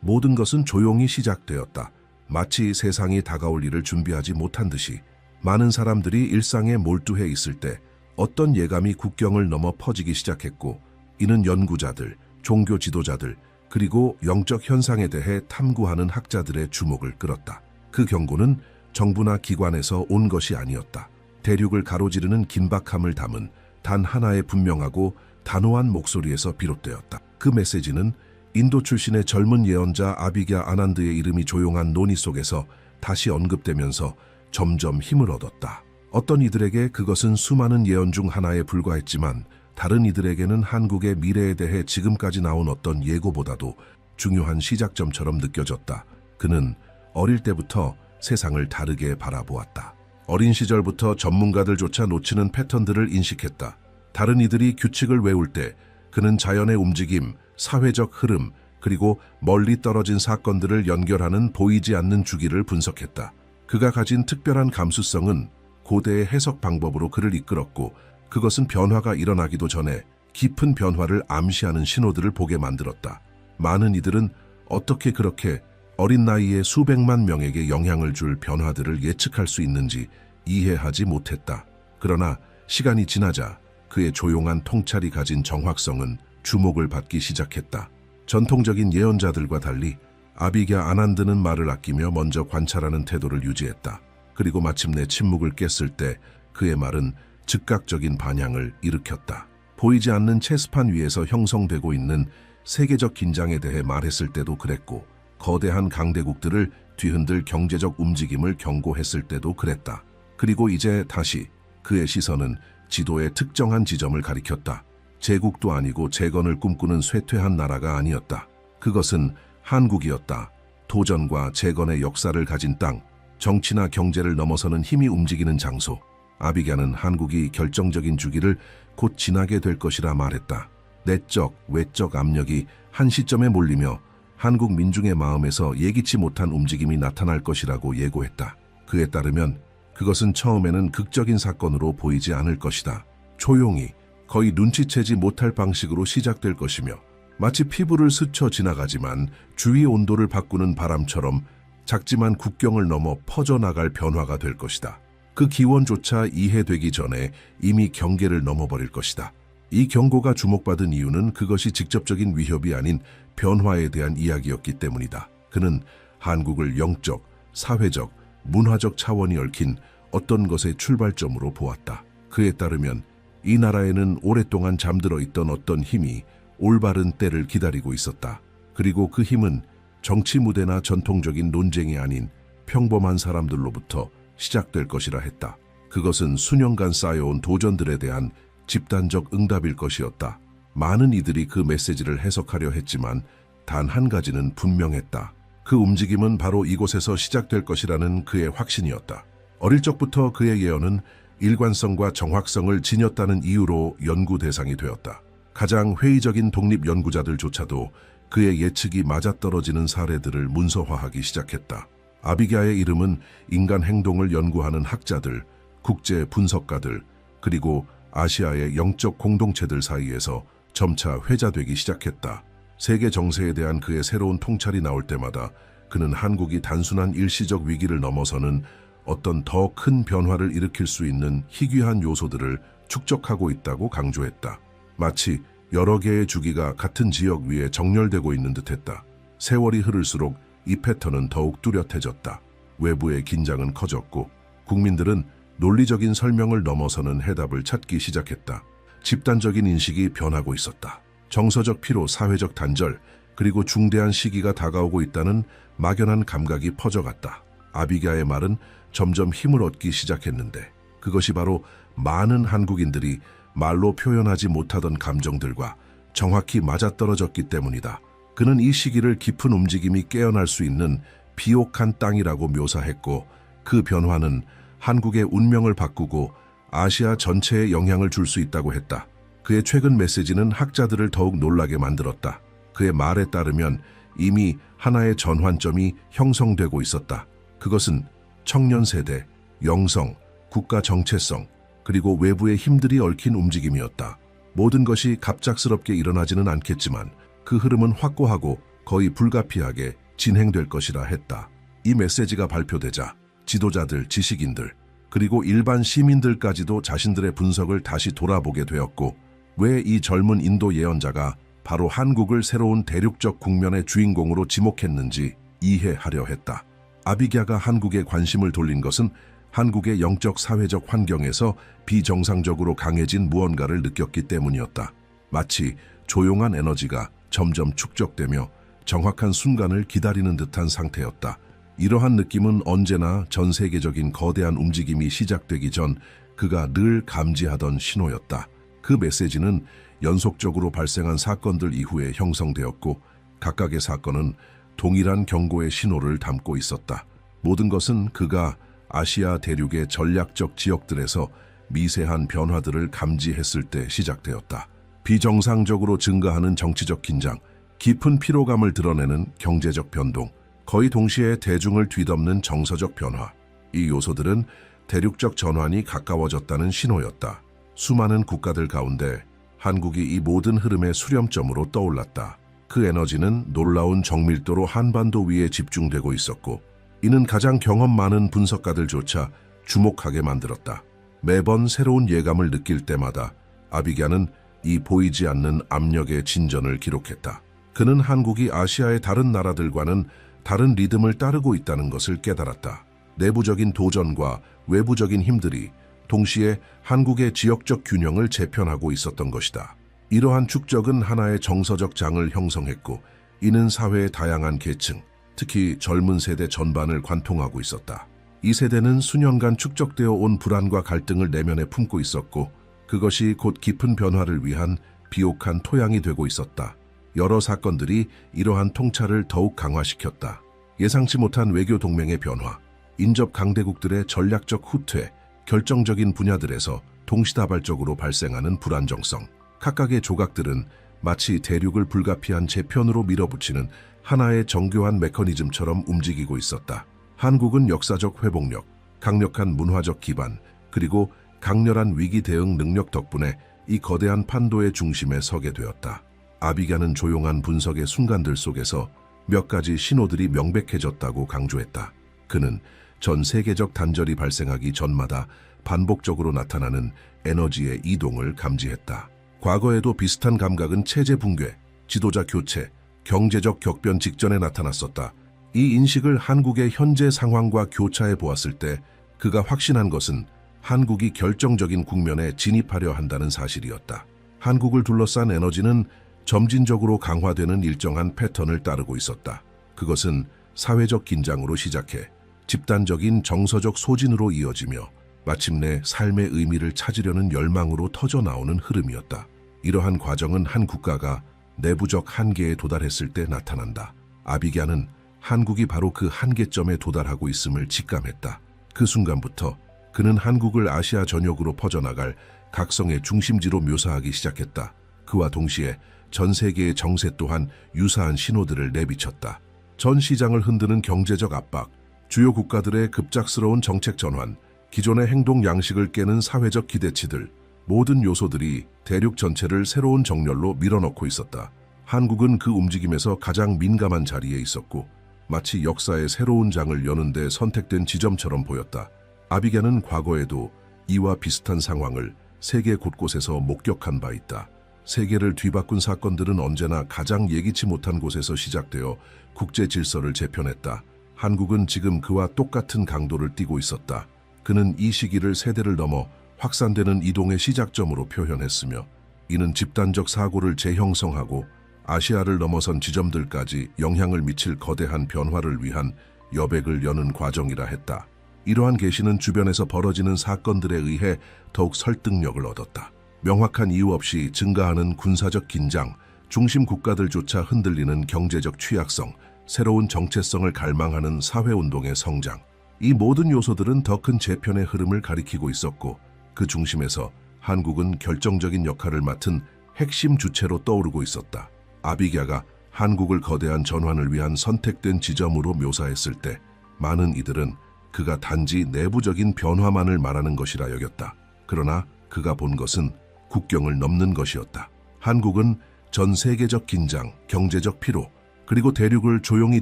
모든 것은 조용히 시작되었다. 마치 세상이 다가올 일을 준비하지 못한 듯이 많은 사람들이 일상에 몰두해 있을 때 어떤 예감이 국경을 넘어 퍼지기 시작했고, 이는 연구자들, 종교 지도자들, 그리고 영적 현상에 대해 탐구하는 학자들의 주목을 끌었다. 그 경고는 정부나 기관에서 온 것이 아니었다. 대륙을 가로지르는 긴박함을 담은 단 하나의 분명하고 단호한 목소리에서 비롯되었다. 그 메시지는 인도 출신의 젊은 예언자 아비갸 아난드의 이름이 조용한 논의 속에서 다시 언급되면서 점점 힘을 얻었다. 어떤 이들에게 그것은 수많은 예언 중 하나에 불과했지만, 다른 이들에게는 한국의 미래에 대해 지금까지 나온 어떤 예고보다도 중요한 시작점처럼 느껴졌다. 그는 어릴 때부터 세상을 다르게 바라보았다. 어린 시절부터 전문가들조차 놓치는 패턴들을 인식했다. 다른 이들이 규칙을 외울 때 그는 자연의 움직임, 사회적 흐름, 그리고 멀리 떨어진 사건들을 연결하는 보이지 않는 주기를 분석했다. 그가 가진 특별한 감수성은 고대의 해석 방법으로 그를 이끌었고, 그것은 변화가 일어나기도 전에 깊은 변화를 암시하는 신호들을 보게 만들었다. 많은 이들은 어떻게 그렇게 어린 나이에 수백만 명에게 영향을 줄 변화들을 예측할 수 있는지 이해하지 못했다. 그러나 시간이 지나자 그의 조용한 통찰이 가진 정확성은 주목을 받기 시작했다. 전통적인 예언자들과 달리 아비갸 아난드는 말을 아끼며 먼저 관찰하는 태도를 유지했다. 그리고 마침내 침묵을 깼을 때 그의 말은 즉각적인 반향을 일으켰다. 보이지 않는 체스판 위에서 형성되고 있는 세계적 긴장에 대해 말했을 때도 그랬고, 거대한 강대국들을 뒤흔들 경제적 움직임을 경고했을 때도 그랬다. 그리고 이제 다시 그의 시선은 지도의 특정한 지점을 가리켰다. 제국도 아니고 재건을 꿈꾸는 쇠퇴한 나라가 아니었다. 그것은 한국이었다. 도전과 재건의 역사를 가진 땅, 정치나 경제를 넘어서는 힘이 움직이는 장소. 아비갸는 한국이 결정적인 주기를 곧 지나게 될 것이라 말했다. 내적, 외적 압력이 한 시점에 몰리며 한국 민중의 마음에서 예기치 못한 움직임이 나타날 것이라고 예고했다. 그에 따르면 그것은 처음에는 극적인 사건으로 보이지 않을 것이다. 조용히, 거의 눈치채지 못할 방식으로 시작될 것이며, 마치 피부를 스쳐 지나가지만 주위 온도를 바꾸는 바람처럼 작지만 국경을 넘어 퍼져나갈 변화가 될 것이다. 그 기원조차 이해되기 전에 이미 경계를 넘어버릴 것이다. 이 경고가 주목받은 이유는 그것이 직접적인 위협이 아닌 변화에 대한 이야기였기 때문이다. 그는 한국을 영적, 사회적, 문화적 차원이 얽힌 어떤 것의 출발점으로 보았다. 그에 따르면 이 나라에는 오랫동안 잠들어 있던 어떤 힘이 올바른 때를 기다리고 있었다. 그리고 그 힘은 정치 무대나 전통적인 논쟁이 아닌 평범한 사람들로부터 시작될 것이라 했다. 그것은 수년간 쌓여온 도전들에 대한 집단적 응답일 것이었다. 많은 이들이 그 메시지를 해석하려 했지만 단 한 가지는 분명했다. 그 움직임은 바로 이곳에서 시작될 것이라는 그의 확신이었다. 어릴 적부터 그의 예언은 일관성과 정확성을 지녔다는 이유로 연구 대상이 되었다. 가장 회의적인 독립 연구자들조차도 그의 예측이 맞아떨어지는 사례들을 문서화하기 시작했다. 아비갸의 이름은 인간 행동을 연구하는 학자들, 국제 분석가들, 그리고 아시아의 영적 공동체들 사이에서 점차 회자되기 시작했다. 세계 정세에 대한 그의 새로운 통찰이 나올 때마다 그는 한국이 단순한 일시적 위기를 넘어서는 어떤 더 큰 변화를 일으킬 수 있는 희귀한 요소들을 축적하고 있다고 강조했다. 마치 여러 개의 주기가 같은 지역 위에 정렬되고 있는 듯했다. 세월이 흐를수록 이 패턴은 더욱 뚜렷해졌다. 외부의 긴장은 커졌고 국민들은 논리적인 설명을 넘어서는 해답을 찾기 시작했다. 집단적인 인식이 변하고 있었다. 정서적 피로, 사회적 단절, 그리고 중대한 시기가 다가오고 있다는 막연한 감각이 퍼져갔다. 아비갸의 말은 점점 힘을 얻기 시작했는데, 그것이 바로 많은 한국인들이 말로 표현하지 못하던 감정들과 정확히 맞아떨어졌기 때문이다. 그는 이 시기를 깊은 움직임이 깨어날 수 있는 비옥한 땅이라고 묘사했고, 그 변화는 한국의 운명을 바꾸고 아시아 전체에 영향을 줄 수 있다고 했다. 그의 최근 메시지는 학자들을 더욱 놀라게 만들었다. 그의 말에 따르면 이미 하나의 전환점이 형성되고 있었다. 그것은 청년 세대, 영성, 국가 정체성, 그리고 외부의 힘들이 얽힌 움직임이었다. 모든 것이 갑작스럽게 일어나지는 않겠지만 그 흐름은 확고하고 거의 불가피하게 진행될 것이라 했다. 이 메시지가 발표되자 지도자들, 지식인들, 그리고 일반 시민들까지도 자신들의 분석을 다시 돌아보게 되었고, 왜 이 젊은 인도 예언자가 바로 한국을 새로운 대륙적 국면의 주인공으로 지목했는지 이해하려 했다. 아비갸가 한국에 관심을 돌린 것은 한국의 영적 사회적 환경에서 비정상적으로 강해진 무언가를 느꼈기 때문이었다. 마치 조용한 에너지가 점점 축적되며 정확한 순간을 기다리는 듯한 상태였다. 이러한 느낌은 언제나 전 세계적인 거대한 움직임이 시작되기 전 그가 늘 감지하던 신호였다. 그 메시지는 연속적으로 발생한 사건들 이후에 형성되었고, 각각의 사건은 동일한 경고의 신호를 담고 있었다. 모든 것은 그가 아시아 대륙의 전략적 지역들에서 미세한 변화들을 감지했을 때 시작되었다. 비정상적으로 증가하는 정치적 긴장, 깊은 피로감을 드러내는 경제적 변동, 거의 동시에 대중을 뒤덮는 정서적 변화. 이 요소들은 대륙적 전환이 가까워졌다는 신호였다. 수많은 국가들 가운데 한국이 이 모든 흐름의 수렴점으로 떠올랐다. 그 에너지는 놀라운 정밀도로 한반도 위에 집중되고 있었고, 이는 가장 경험 많은 분석가들조차 주목하게 만들었다. 매번 새로운 예감을 느낄 때마다 아비갸는 이 보이지 않는 압력의 진전을 기록했다. 그는 한국이 아시아의 다른 나라들과는 다른 리듬을 따르고 있다는 것을 깨달았다. 내부적인 도전과 외부적인 힘들이 동시에 한국의 지역적 균형을 재편하고 있었던 것이다. 이러한 축적은 하나의 정서적 장을 형성했고, 이는 사회의 다양한 계층, 특히 젊은 세대 전반을 관통하고 있었다. 이 세대는 수년간 축적되어 온 불안과 갈등을 내면에 품고 있었고, 그것이 곧 깊은 변화를 위한 비옥한 토양이 되고 있었다. 여러 사건들이 이러한 통찰을 더욱 강화시켰다. 예상치 못한 외교 동맹의 변화, 인접 강대국들의 전략적 후퇴, 결정적인 분야들에서 동시다발적으로 발생하는 불안정성. 각각의 조각들은 마치 대륙을 불가피한 재편으로 밀어붙이는 하나의 정교한 메커니즘처럼 움직이고 있었다. 한국은 역사적 회복력, 강력한 문화적 기반, 그리고 강렬한 위기 대응 능력 덕분에 이 거대한 판도의 중심에 서게 되었다. 아비갸는 조용한 분석의 순간들 속에서 몇 가지 신호들이 명백해졌다고 강조했다. 그는 전 세계적 단절이 발생하기 전마다 반복적으로 나타나는 에너지의 이동을 감지했다. 과거에도 비슷한 감각은 체제 붕괴, 지도자 교체, 경제적 격변 직전에 나타났었다. 이 인식을 한국의 현재 상황과 교차해 보았을 때 그가 확신한 것은 한국이 결정적인 국면에 진입하려 한다는 사실이었다. 한국을 둘러싼 에너지는 점진적으로 강화되는 일정한 패턴을 따르고 있었다. 그것은 사회적 긴장으로 시작해 집단적인 정서적 소진으로 이어지며 마침내 삶의 의미를 찾으려는 열망으로 터져나오는 흐름이었다. 이러한 과정은 한 국가가 내부적 한계에 도달했을 때 나타난다. 아비갸는 한국이 바로 그 한계점에 도달하고 있음을 직감했다. 그 순간부터 그는 한국을 아시아 전역으로 퍼져나갈 각성의 중심지로 묘사하기 시작했다. 그와 동시에 전 세계의 정세 또한 유사한 신호들을 내비쳤다. 전 시장을 흔드는 경제적 압박, 주요 국가들의 급작스러운 정책 전환, 기존의 행동 양식을 깨는 사회적 기대치들, 모든 요소들이 대륙 전체를 새로운 정렬로 밀어넣고 있었다. 한국은 그 움직임에서 가장 민감한 자리에 있었고, 마치 역사의 새로운 장을 여는 데 선택된 지점처럼 보였다. 아비갸는 과거에도 이와 비슷한 상황을 세계 곳곳에서 목격한 바 있다. 세계를 뒤바꾼 사건들은 언제나 가장 예기치 못한 곳에서 시작되어 국제 질서를 재편했다. 한국은 지금 그와 똑같은 강도를 띠고 있었다. 그는 이 시기를 세대를 넘어 확산되는 이동의 시작점으로 표현했으며, 이는 집단적 사고를 재형성하고 아시아를 넘어선 지점들까지 영향을 미칠 거대한 변화를 위한 여백을 여는 과정이라 했다. 이러한 계시는 주변에서 벌어지는 사건들에 의해 더욱 설득력을 얻었다. 명확한 이유 없이 증가하는 군사적 긴장, 중심 국가들조차 흔들리는 경제적 취약성, 새로운 정체성을 갈망하는 사회운동의 성장. 이 모든 요소들은 더 큰 재편의 흐름을 가리키고 있었고, 그 중심에서 한국은 결정적인 역할을 맡은 핵심 주체로 떠오르고 있었다. 아비갸가 한국을 거대한 전환을 위한 선택된 지점으로 묘사했을 때 많은 이들은 그가 단지 내부적인 변화만을 말하는 것이라 여겼다. 그러나 그가 본 것은 국경을 넘는 것이었다. 한국은 전 세계적 긴장, 경제적 피로, 그리고 대륙을 조용히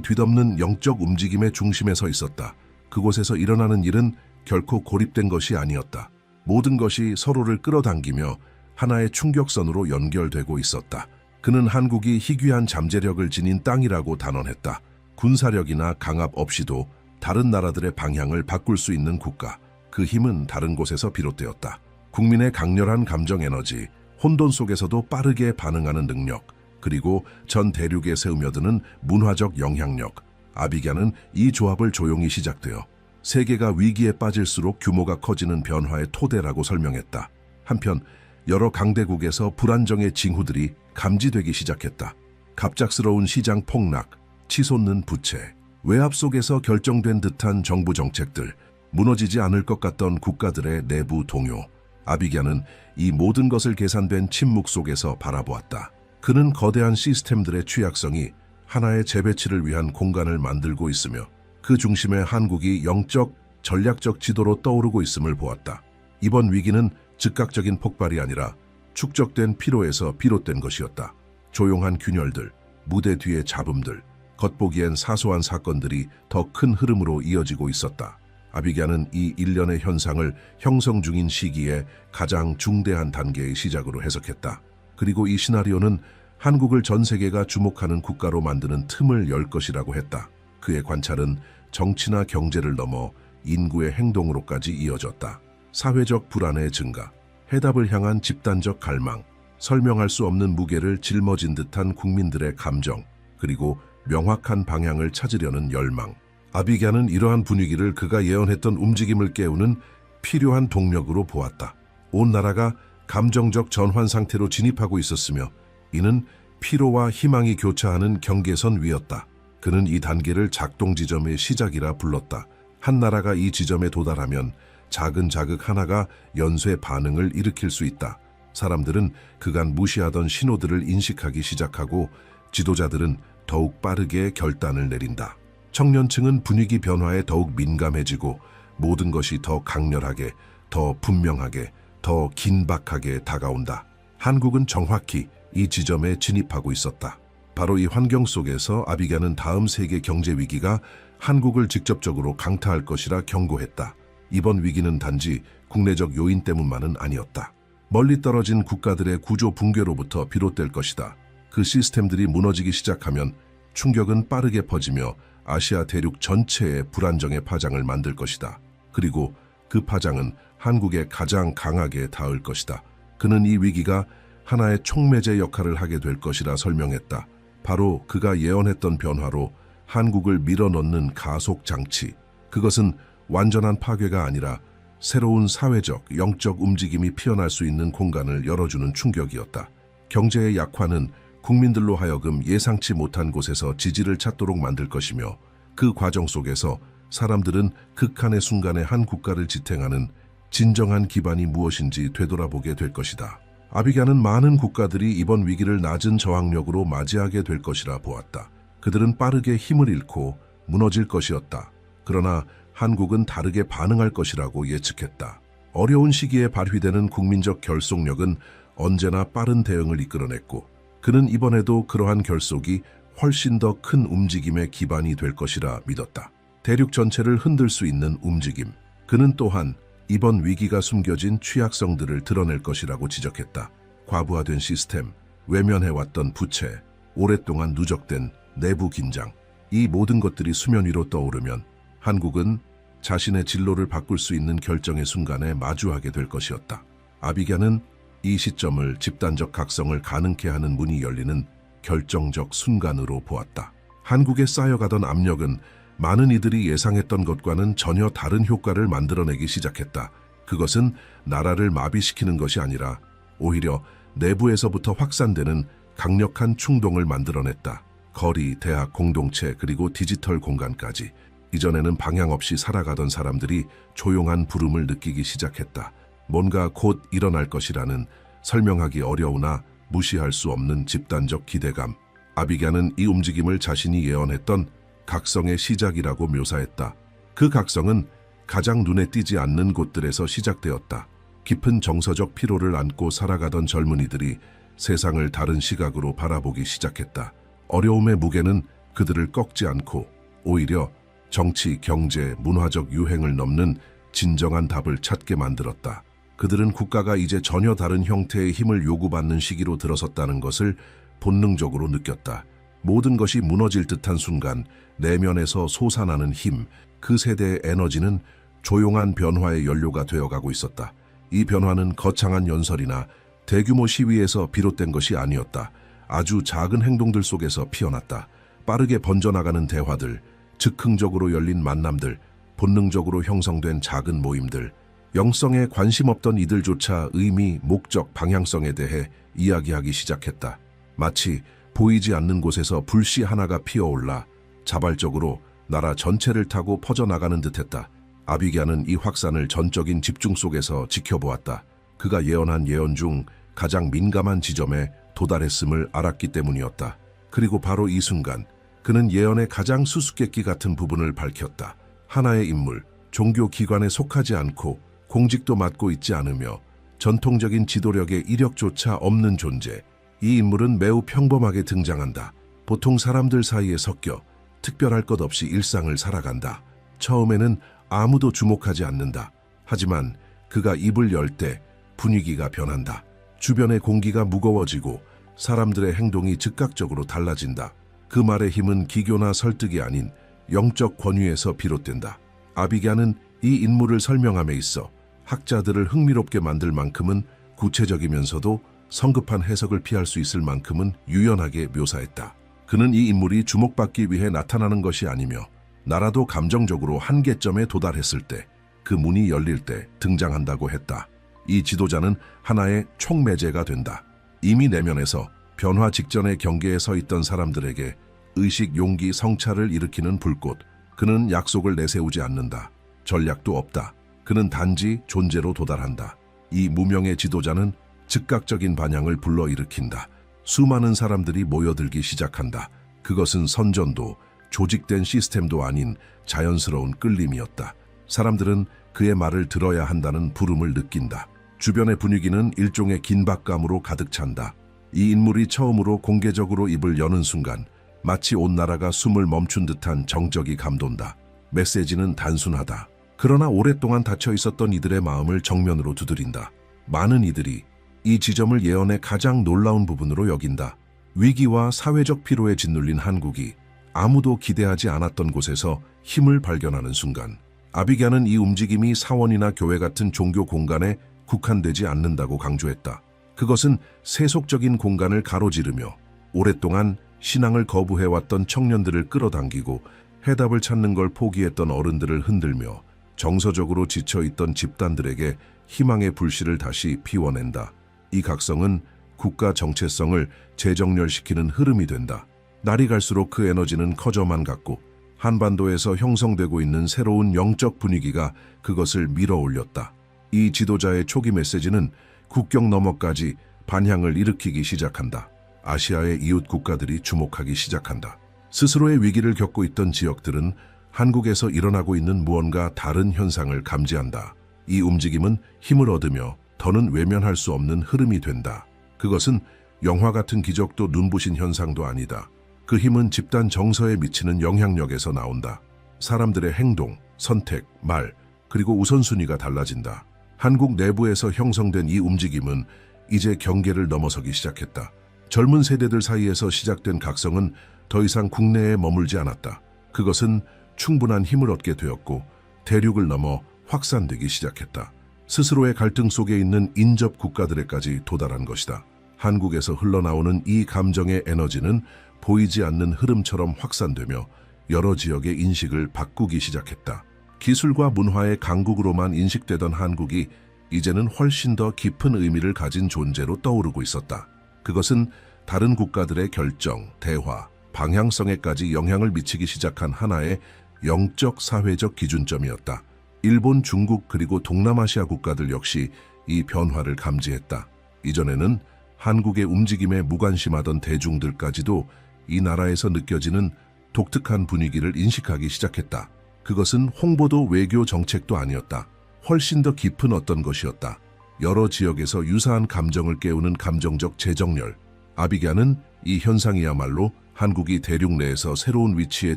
뒤덮는 영적 움직임의 중심에 서 있었다. 그곳에서 일어나는 일은 결코 고립된 것이 아니었다. 모든 것이 서로를 끌어당기며 하나의 충격선으로 연결되고 있었다. 그는 한국이 희귀한 잠재력을 지닌 땅이라고 단언했다. 군사력이나 강압 없이도 다른 나라들의 방향을 바꿀 수 있는 국가. 그 힘은 다른 곳에서 비롯되었다. 국민의 강렬한 감정 에너지, 혼돈 속에서도 빠르게 반응하는 능력, 그리고 전 대륙에 스며드는 문화적 영향력. 아비갸는 이 조합을 조용히 시작되어 세계가 위기에 빠질수록 규모가 커지는 변화의 토대라고 설명했다. 한편 여러 강대국에서 불안정의 징후들이 감지되기 시작했다. 갑작스러운 시장 폭락, 치솟는 부채, 외압 속에서 결정된 듯한 정부 정책들, 무너지지 않을 것 같던 국가들의 내부 동요. 아비갸는 이 모든 것을 계산된 침묵 속에서 바라보았다. 그는 거대한 시스템들의 취약성이 하나의 재배치를 위한 공간을 만들고 있으며 그 중심에 한국이 영적, 전략적 지도로 떠오르고 있음을 보았다. 이번 위기는 즉각적인 폭발이 아니라 축적된 피로에서 비롯된 것이었다. 조용한 균열들, 무대 뒤의 잡음들, 겉보기엔 사소한 사건들이 더 큰 흐름으로 이어지고 있었다. 아비갸는 이 일련의 현상을 형성 중인 시기에 가장 중대한 단계의 시작으로 해석했다. 그리고 이 시나리오는 한국을 전 세계가 주목하는 국가로 만드는 틈을 열 것이라고 했다. 그의 관찰은 정치나 경제를 넘어 인구의 행동으로까지 이어졌다. 사회적 불안의 증가, 해답을 향한 집단적 갈망, 설명할 수 없는 무게를 짊어진 듯한 국민들의 감정, 그리고 명확한 방향을 찾으려는 열망. 아비갸는 이러한 분위기를 그가 예언했던 움직임을 깨우는 필요한 동력으로 보았다. 온 나라가 감정적 전환 상태로 진입하고 있었으며 이는 피로와 희망이 교차하는 경계선 위였다. 그는 이 단계를 작동 지점의 시작이라 불렀다. 한 나라가 이 지점에 도달하면 작은 자극 하나가 연쇄 반응을 일으킬 수 있다. 사람들은 그간 무시하던 신호들을 인식하기 시작하고 지도자들은 더욱 빠르게 결단을 내린다. 청년층은 분위기 변화에 더욱 민감해지고 모든 것이 더 강렬하게, 더 분명하게, 더 긴박하게 다가온다. 한국은 정확히 이 지점에 진입하고 있었다. 바로 이 환경 속에서 아비갸는 다음 세계 경제 위기가 한국을 직접적으로 강타할 것이라 경고했다. 이번 위기는 단지 국내적 요인 때문만은 아니었다. 멀리 떨어진 국가들의 구조 붕괴로부터 비롯될 것이다. 그 시스템들이 무너지기 시작하면 충격은 빠르게 퍼지며 아시아 대륙 전체에 불안정의 파장을 만들 것이다. 그리고 그 파장은 한국에 가장 강하게 닿을 것이다. 그는 이 위기가 하나의 촉매제 역할을 하게 될 것이라 설명했다. 바로 그가 예언했던 변화로 한국을 밀어넣는 가속 장치. 그것은 완전한 파괴가 아니라 새로운 사회적, 영적 움직임이 피어날 수 있는 공간을 열어주는 충격이었다. 경제의 약화는 국민들로 하여금 예상치 못한 곳에서 지지를 찾도록 만들 것이며 그 과정 속에서 사람들은 극한의 순간에 한 국가를 지탱하는 진정한 기반이 무엇인지 되돌아보게 될 것이다. 아비갸는 많은 국가들이 이번 위기를 낮은 저항력으로 맞이하게 될 것이라 보았다. 그들은 빠르게 힘을 잃고 무너질 것이었다. 그러나 한국은 다르게 반응할 것이라고 예측했다. 어려운 시기에 발휘되는 국민적 결속력은 언제나 빠른 대응을 이끌어냈고 그는 이번에도 그러한 결속이 훨씬 더 큰 움직임의 기반이 될 것이라 믿었다. 대륙 전체를 흔들 수 있는 움직임. 그는 또한 이번 위기가 숨겨진 취약성들을 드러낼 것이라고 지적했다. 과부하된 시스템, 외면해왔던 부채, 오랫동안 누적된 내부 긴장. 이 모든 것들이 수면 위로 떠오르면 한국은 자신의 진로를 바꿀 수 있는 결정의 순간에 마주하게 될 것이었다. 아비갸는 이 시점을 집단적 각성을 가능케 하는 문이 열리는 결정적 순간으로 보았다. 한국에 쌓여가던 압력은 많은 이들이 예상했던 것과는 전혀 다른 효과를 만들어내기 시작했다. 그것은 나라를 마비시키는 것이 아니라 오히려 내부에서부터 확산되는 강력한 충동을 만들어냈다. 거리, 대학, 공동체, 그리고 디지털 공간까지. 이전에는 방향 없이 살아가던 사람들이 조용한 부름을 느끼기 시작했다. 뭔가 곧 일어날 것이라는 설명하기 어려우나 무시할 수 없는 집단적 기대감. 아비갸는 이 움직임을 자신이 예언했던 각성의 시작이라고 묘사했다. 그 각성은 가장 눈에 띄지 않는 곳들에서 시작되었다. 깊은 정서적 피로를 안고 살아가던 젊은이들이 세상을 다른 시각으로 바라보기 시작했다. 어려움의 무게는 그들을 꺾지 않고 오히려 정치, 경제, 문화적 유행을 넘는 진정한 답을 찾게 만들었다. 그들은 국가가 이제 전혀 다른 형태의 힘을 요구받는 시기로 들어섰다는 것을 본능적으로 느꼈다. 모든 것이 무너질 듯한 순간 내면에서 솟아나는 힘, 그 세대의 에너지는 조용한 변화의 연료가 되어가고 있었다. 이 변화는 거창한 연설이나 대규모 시위에서 비롯된 것이 아니었다. 아주 작은 행동들 속에서 피어났다. 빠르게 번져나가는 대화들, 즉흥적으로 열린 만남들, 본능적으로 형성된 작은 모임들, 영성에 관심 없던 이들조차 의미, 목적, 방향성에 대해 이야기하기 시작했다. 마치 보이지 않는 곳에서 불씨 하나가 피어올라 자발적으로 나라 전체를 타고 퍼져나가는 듯했다. 아비게아는 이 확산을 전적인 집중 속에서 지켜보았다. 그가 예언한 예언 중 가장 민감한 지점에 도달했음을 알았기 때문이었다. 그리고 바로 이 순간 그는 예언의 가장 수수께끼 같은 부분을 밝혔다. 하나의 인물, 종교 기관에 속하지 않고 공직도 맡고 있지 않으며 전통적인 지도력의 이력조차 없는 존재. 이 인물은 매우 평범하게 등장한다. 보통 사람들 사이에 섞여 특별할 것 없이 일상을 살아간다. 처음에는 아무도 주목하지 않는다. 하지만 그가 입을 열 때 분위기가 변한다. 주변의 공기가 무거워지고 사람들의 행동이 즉각적으로 달라진다. 그 말의 힘은 기교나 설득이 아닌 영적 권위에서 비롯된다. 아비게아는 이 인물을 설명함에 있어 학자들을 흥미롭게 만들 만큼은 구체적이면서도 성급한 해석을 피할 수 있을 만큼은 유연하게 묘사했다. 그는 이 인물이 주목받기 위해 나타나는 것이 아니며 나라도 감정적으로 한계점에 도달했을 때, 그 문이 열릴 때 등장한다고 했다. 이 지도자는 하나의 촉매제가 된다. 이미 내면에서 변화 직전의 경계에 서 있던 사람들에게 의식, 용기, 성찰을 일으키는 불꽃. 그는 약속을 내세우지 않는다. 전략도 없다. 그는 단지 존재로 도달한다. 이 무명의 지도자는 즉각적인 반향을 불러일으킨다. 수많은 사람들이 모여들기 시작한다. 그것은 선전도, 조직된 시스템도 아닌 자연스러운 끌림이었다. 사람들은 그의 말을 들어야 한다는 부름을 느낀다. 주변의 분위기는 일종의 긴박감으로 가득 찬다. 이 인물이 처음으로 공개적으로 입을 여는 순간 마치 온 나라가 숨을 멈춘 듯한 정적이 감돈다. 메시지는 단순하다. 그러나 오랫동안 닫혀 있었던 이들의 마음을 정면으로 두드린다. 많은 이들이 이 지점을 예언의 가장 놀라운 부분으로 여긴다. 위기와 사회적 피로에 짓눌린 한국이 아무도 기대하지 않았던 곳에서 힘을 발견하는 순간, 아비게아는 이 움직임이 사원이나 교회 같은 종교 공간에 국한되지 않는다고 강조했다. 그것은 세속적인 공간을 가로지르며 오랫동안 신앙을 거부해왔던 청년들을 끌어당기고 해답을 찾는 걸 포기했던 어른들을 흔들며 정서적으로 지쳐있던 집단들에게 희망의 불씨를 다시 피워낸다. 이 각성은 국가 정체성을 재정렬시키는 흐름이 된다. 날이 갈수록 그 에너지는 커져만 갔고 한반도에서 형성되고 있는 새로운 영적 분위기가 그것을 밀어올렸다. 이 지도자의 초기 메시지는 국경 너머까지 반향을 일으키기 시작한다. 아시아의 이웃 국가들이 주목하기 시작한다. 스스로의 위기를 겪고 있던 지역들은 한국에서 일어나고 있는 무언가 다른 현상을 감지한다. 이 움직임은 힘을 얻으며 더는 외면할 수 없는 흐름이 된다. 그것은 영화 같은 기적도 눈부신 현상도 아니다. 그 힘은 집단 정서에 미치는 영향력에서 나온다. 사람들의 행동, 선택, 말, 그리고 우선순위가 달라진다. 한국 내부에서 형성된 이 움직임은 이제 경계를 넘어서기 시작했다. 젊은 세대들 사이에서 시작된 각성은 더 이상 국내에 머물지 않았다. 그것은 충분한 힘을 얻게 되었고 대륙을 넘어 확산되기 시작했다. 스스로의 갈등 속에 있는 인접 국가들에까지 도달한 것이다. 한국에서 흘러나오는 이 감정의 에너지는 보이지 않는 흐름처럼 확산되며 여러 지역의 인식을 바꾸기 시작했다. 기술과 문화의 강국으로만 인식되던 한국이 이제는 훨씬 더 깊은 의미를 가진 존재로 떠오르고 있었다. 그것은 다른 국가들의 결정, 대화, 방향성에까지 영향을 미치기 시작한 하나의 영적 사회적 기준점이었다. 일본, 중국 그리고 동남아시아 국가들 역시 이 변화를 감지했다. 이전에는 한국의 움직임에 무관심하던 대중들까지도 이 나라에서 느껴지는 독특한 분위기를 인식하기 시작했다. 그것은 홍보도 외교 정책도 아니었다. 훨씬 더 깊은 어떤 것이었다. 여러 지역에서 유사한 감정을 깨우는 감정적 재정렬. 아비게아는 이 현상이야말로 한국이 대륙 내에서 새로운 위치에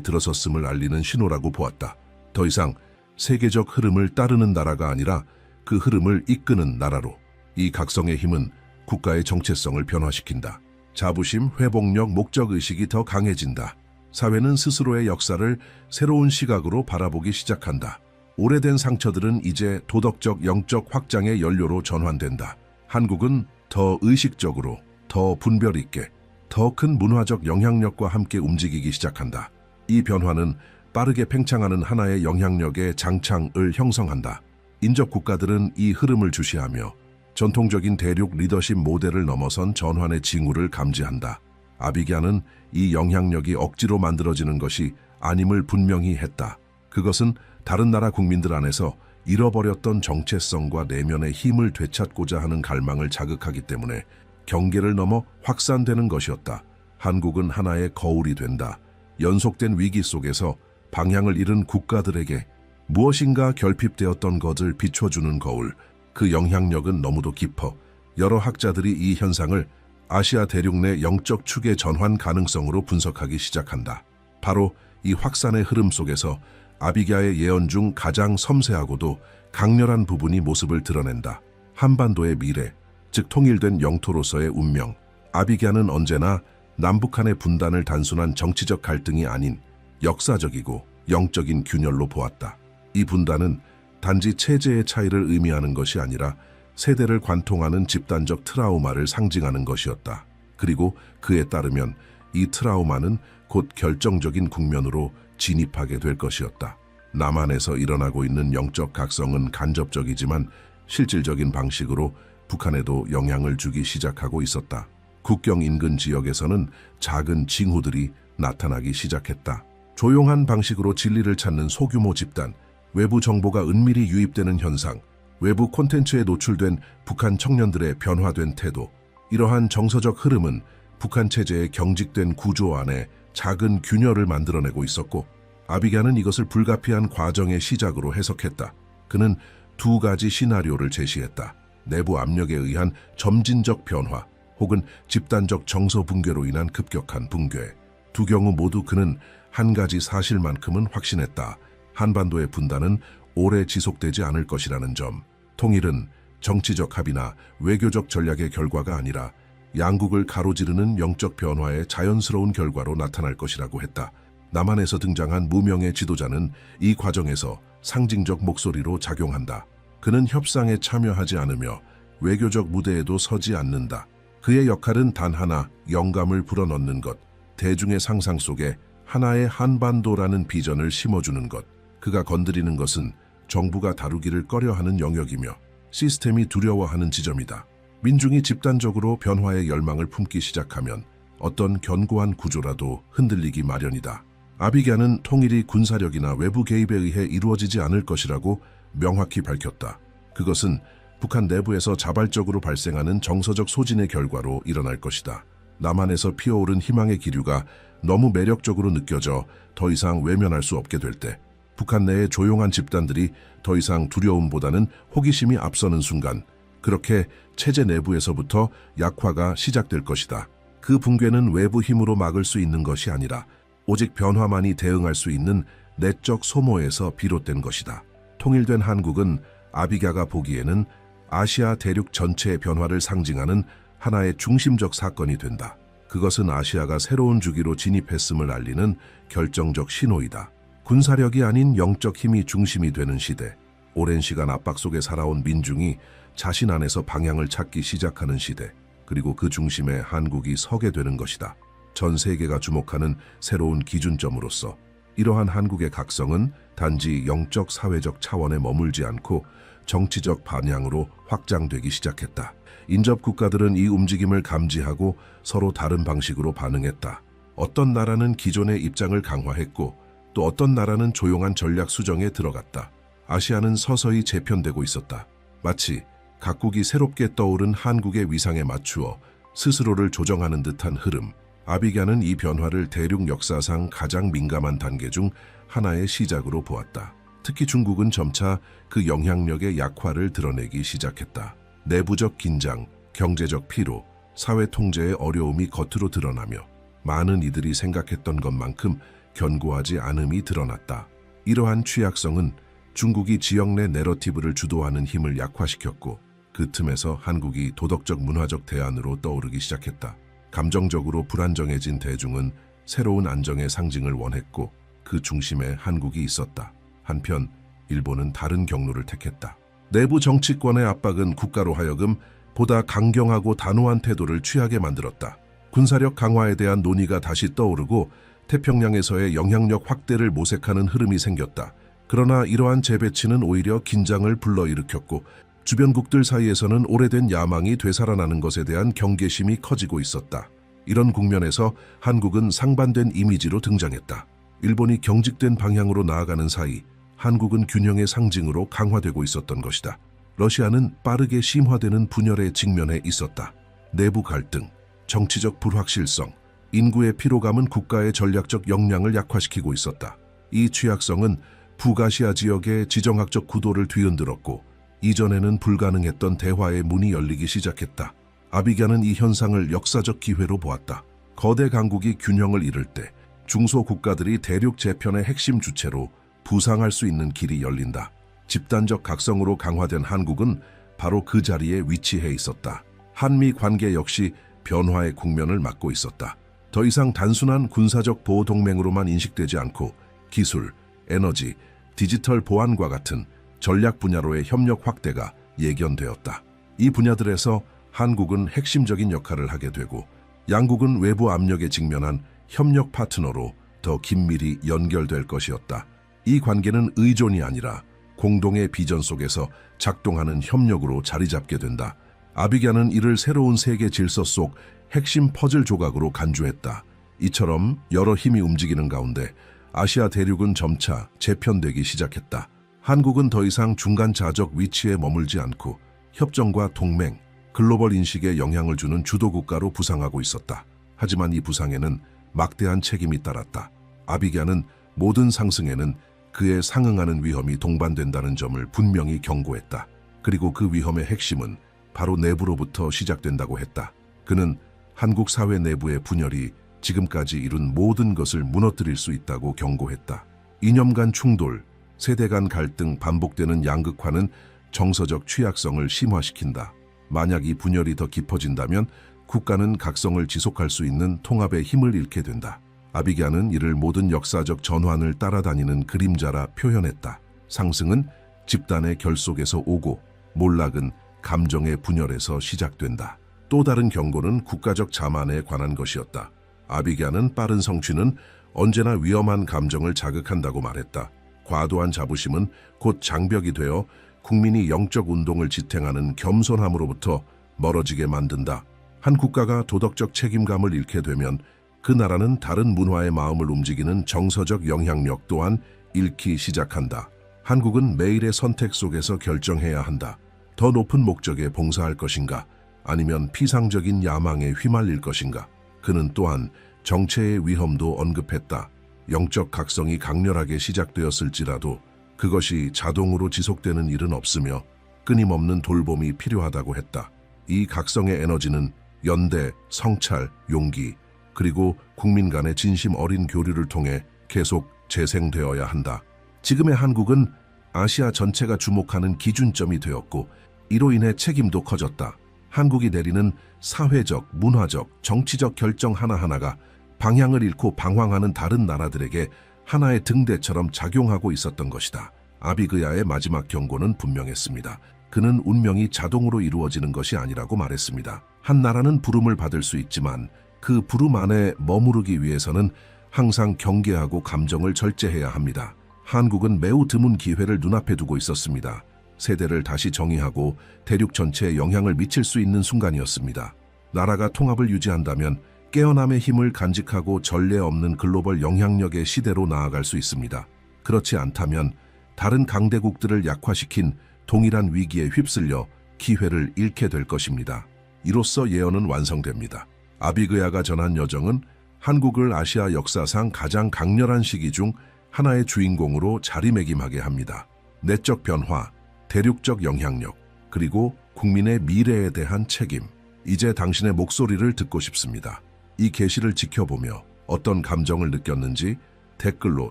들어섰음을 알리는 신호라고 보았다. 더 이상 세계적 흐름을 따르는 나라가 아니라 그 흐름을 이끄는 나라로. 이 각성의 힘은 국가의 정체성을 변화시킨다. 자부심, 회복력, 목적의식이 더 강해진다. 사회는 스스로의 역사를 새로운 시각으로 바라보기 시작한다. 오래된 상처들은 이제 도덕적, 영적 확장의 연료로 전환된다. 한국은 더 의식적으로, 더 분별 있게, 더 큰 문화적 영향력과 함께 움직이기 시작한다. 이 변화는 빠르게 팽창하는 하나의 영향력의 장창을 형성한다. 인접 국가들은 이 흐름을 주시하며 전통적인 대륙 리더십 모델을 넘어선 전환의 징후를 감지한다. 아비갸는 이 영향력이 억지로 만들어지는 것이 아님을 분명히 했다. 그것은 다른 나라 국민들 안에서 잃어버렸던 정체성과 내면의 힘을 되찾고자 하는 갈망을 자극하기 때문에 경계를 넘어 확산되는 것이었다. 한국은 하나의 거울이 된다. 연속된 위기 속에서 방향을 잃은 국가들에게 무엇인가 결핍되었던 것을 비춰주는 거울. 그 영향력은 너무도 깊어 여러 학자들이 이 현상을 아시아 대륙 내 영적 축의 전환 가능성으로 분석하기 시작한다. 바로 이 확산의 흐름 속에서 아비갸의 예언 중 가장 섬세하고도 강렬한 부분이 모습을 드러낸다. 한반도의 미래, 즉 통일된 영토로서의 운명. 아비갸는 언제나 남북한의 분단을 단순한 정치적 갈등이 아닌 역사적이고 영적인 균열로 보았다. 이 분단은 단지 체제의 차이를 의미하는 것이 아니라 세대를 관통하는 집단적 트라우마를 상징하는 것이었다. 그리고 그에 따르면 이 트라우마는 곧 결정적인 국면으로 진입하게 될 것이었다. 남한에서 일어나고 있는 영적 각성은 간접적이지만 실질적인 방식으로 북한에도 영향을 주기 시작하고 있었다. 국경 인근 지역에서는 작은 징후들이 나타나기 시작했다. 조용한 방식으로 진리를 찾는 소규모 집단, 외부 정보가 은밀히 유입되는 현상, 외부 콘텐츠에 노출된 북한 청년들의 변화된 태도. 이러한 정서적 흐름은 북한 체제의 경직된 구조 안에 작은 균열을 만들어내고 있었고, 아비갸는 이것을 불가피한 과정의 시작으로 해석했다. 그는 두 가지 시나리오를 제시했다. 내부 압력에 의한 점진적 변화, 혹은 집단적 정서 붕괴로 인한 급격한 붕괴. 두 경우 모두 그는 한 가지 사실만큼은 확신했다. 한반도의 분단은 오래 지속되지 않을 것이라는 점. 통일은 정치적 합의나 외교적 전략의 결과가 아니라 양국을 가로지르는 영적 변화의 자연스러운 결과로 나타날 것이라고 했다. 남한에서 등장한 무명의 지도자는 이 과정에서 상징적 목소리로 작용한다. 그는 협상에 참여하지 않으며 외교적 무대에도 서지 않는다. 그의 역할은 단 하나, 영감을 불어넣는 것, 대중의 상상 속에 하나의 한반도라는 비전을 심어주는 것. 그가 건드리는 것은 정부가 다루기를 꺼려하는 영역이며 시스템이 두려워하는 지점이다. 민중이 집단적으로 변화의 열망을 품기 시작하면 어떤 견고한 구조라도 흔들리기 마련이다. 아비갸는 통일이 군사력이나 외부 개입에 의해 이루어지지 않을 것이라고 명확히 밝혔다. 그것은 북한 내부에서 자발적으로 발생하는 정서적 소진의 결과로 일어날 것이다. 남한에서 피어오른 희망의 기류가 너무 매력적으로 느껴져 더 이상 외면할 수 없게 될 때, 북한 내의 조용한 집단들이 더 이상 두려움보다는 호기심이 앞서는 순간, 그렇게 체제 내부에서부터 약화가 시작될 것이다. 그 붕괴는 외부 힘으로 막을 수 있는 것이 아니라 오직 변화만이 대응할 수 있는 내적 소모에서 비롯된 것이다. 통일된 한국은 아비갸가 보기에는 아시아 대륙 전체의 변화를 상징하는 하나의 중심적 사건이 된다. 그것은 아시아가 새로운 주기로 진입했음을 알리는 결정적 신호이다. 군사력이 아닌 영적 힘이 중심이 되는 시대, 오랜 시간 압박 속에 살아온 민중이 자신 안에서 방향을 찾기 시작하는 시대, 그리고 그 중심에 한국이 서게 되는 것이다. 전 세계가 주목하는 새로운 기준점으로서 이러한 한국의 각성은 단지 영적 사회적 차원에 머물지 않고 정치적 방향으로 확장되기 시작했다. 인접 국가들은 이 움직임을 감지하고 서로 다른 방식으로 반응했다. 어떤 나라는 기존의 입장을 강화했고 또 어떤 나라는 조용한 전략 수정에 들어갔다. 아시아는 서서히 재편되고 있었다. 마치 각국이 새롭게 떠오른 한국의 위상에 맞추어 스스로를 조정하는 듯한 흐름. 아비갸는 이 변화를 대륙 역사상 가장 민감한 단계 중 하나의 시작으로 보았다. 특히 중국은 점차 그 영향력의 약화를 드러내기 시작했다. 내부적 긴장, 경제적 피로, 사회 통제의 어려움이 겉으로 드러나며 많은 이들이 생각했던 것만큼 견고하지 않음이 드러났다. 이러한 취약성은 중국이 지역 내 내러티브를 주도하는 힘을 약화시켰고 그 틈에서 한국이 도덕적 문화적 대안으로 떠오르기 시작했다. 감정적으로 불안정해진 대중은 새로운 안정의 상징을 원했고 그 중심에 한국이 있었다. 한편 일본은 다른 경로를 택했다. 내부 정치권의 압박은 국가로 하여금 보다 강경하고 단호한 태도를 취하게 만들었다. 군사력 강화에 대한 논의가 다시 떠오르고 태평양에서의 영향력 확대를 모색하는 흐름이 생겼다. 그러나 이러한 재배치는 오히려 긴장을 불러일으켰고 주변국들 사이에서는 오래된 야망이 되살아나는 것에 대한 경계심이 커지고 있었다. 이런 국면에서 한국은 상반된 이미지로 등장했다. 일본이 경직된 방향으로 나아가는 사이 한국은 균형의 상징으로 강화되고 있었던 것이다. 러시아는 빠르게 심화되는 분열에 직면해 있었다. 내부 갈등, 정치적 불확실성, 인구의 피로감은 국가의 전략적 역량을 약화시키고 있었다. 이 취약성은 북아시아 지역의 지정학적 구도를 뒤흔들었고 이전에는 불가능했던 대화의 문이 열리기 시작했다. 아비갸는 이 현상을 역사적 기회로 보았다. 거대 강국이 균형을 잃을 때 중소 국가들이 대륙 재편의 핵심 주체로 부상할 수 있는 길이 열린다. 집단적 각성으로 강화된 한국은 바로 그 자리에 위치해 있었다. 한미 관계 역시 변화의 국면을 맞고 있었다. 더 이상 단순한 군사적 보호 동맹으로만 인식되지 않고 기술, 에너지, 디지털 보안과 같은 전략 분야로의 협력 확대가 예견되었다. 이 분야들에서 한국은 핵심적인 역할을 하게 되고 양국은 외부 압력에 직면한 협력 파트너로 더 긴밀히 연결될 것이었다. 이 관계는 의존이 아니라 공동의 비전 속에서 작동하는 협력으로 자리 잡게 된다. 아비갸는 이를 새로운 세계 질서 속 핵심 퍼즐 조각으로 간주했다. 이처럼 여러 힘이 움직이는 가운데 아시아 대륙은 점차 재편되기 시작했다. 한국은 더 이상 중간자적 위치에 머물지 않고 협정과 동맹, 글로벌 인식에 영향을 주는 주도국가로 부상하고 있었다. 하지만 이 부상에는 막대한 책임이 따랐다. 아비갸는 모든 상승에는 그에 상응하는 위험이 동반된다는 점을 분명히 경고했다. 그리고 그 위험의 핵심은 바로 내부로부터 시작된다고 했다. 그는 한국 사회 내부의 분열이 지금까지 이룬 모든 것을 무너뜨릴 수 있다고 경고했다. 이념 간 충돌, 세대 간 갈등, 반복되는 양극화는 정서적 취약성을 심화시킨다. 만약 이 분열이 더 깊어진다면 국가는 각성을 지속할 수 있는 통합의 힘을 잃게 된다. 아비갸는 이를 모든 역사적 전환을 따라다니는 그림자라 표현했다. 상승은 집단의 결속에서 오고 몰락은 감정의 분열에서 시작된다. 또 다른 경고는 국가적 자만에 관한 것이었다. 아비갸는 빠른 성취는 언제나 위험한 감정을 자극한다고 말했다. 과도한 자부심은 곧 장벽이 되어 국민이 영적 운동을 지탱하는 겸손함으로부터 멀어지게 만든다. 한 국가가 도덕적 책임감을 잃게 되면 그 나라는 다른 문화의 마음을 움직이는 정서적 영향력 또한 잃기 시작한다. 한국은 매일의 선택 속에서 결정해야 한다. 더 높은 목적에 봉사할 것인가? 아니면 피상적인 야망에 휘말릴 것인가? 그는 또한 정체의 위험도 언급했다. 영적 각성이 강렬하게 시작되었을지라도 그것이 자동으로 지속되는 일은 없으며 끊임없는 돌봄이 필요하다고 했다. 이 각성의 에너지는 연대, 성찰, 용기, 그리고 국민 간의 진심 어린 교류를 통해 계속 재생되어야 한다. 지금의 한국은 아시아 전체가 주목하는 기준점이 되었고 이로 인해 책임도 커졌다. 한국이 내리는 사회적, 문화적, 정치적 결정 하나하나가 방향을 잃고 방황하는 다른 나라들에게 하나의 등대처럼 작용하고 있었던 것이다. 아비그야의 마지막 경고는 분명했습니다. 그는 운명이 자동으로 이루어지는 것이 아니라고 말했습니다. 한 나라는 부름을 받을 수 있지만 그 부름 안에 머무르기 위해서는 항상 경계하고 감정을 절제해야 합니다. 한국은 매우 드문 기회를 눈앞에 두고 있었습니다. 세대를 다시 정의하고 대륙 전체에 영향을 미칠 수 있는 순간이었습니다. 나라가 통합을 유지한다면 깨어남의 힘을 간직하고 전례 없는 글로벌 영향력의 시대로 나아갈 수 있습니다. 그렇지 않다면 다른 강대국들을 약화시킨 동일한 위기에 휩쓸려 기회를 잃게 될 것입니다. 이로써 예언은 완성됩니다. 아비그야가 전한 여정은 한국을 아시아 역사상 가장 강렬한 시기 중 하나의 주인공으로 자리매김하게 합니다. 내적 변화, 대륙적 영향력, 그리고 국민의 미래에 대한 책임. 이제 당신의 목소리를 듣고 싶습니다. 이 계시를 지켜보며 어떤 감정을 느꼈는지 댓글로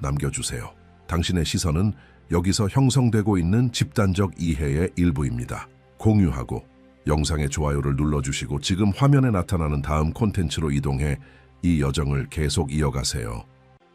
남겨주세요. 당신의 시선은 여기서 형성되고 있는 집단적 이해의 일부입니다. 공유하고 영상의 좋아요를 눌러주시고 지금 화면에 나타나는 다음 콘텐츠로 이동해 이 여정을 계속 이어가세요.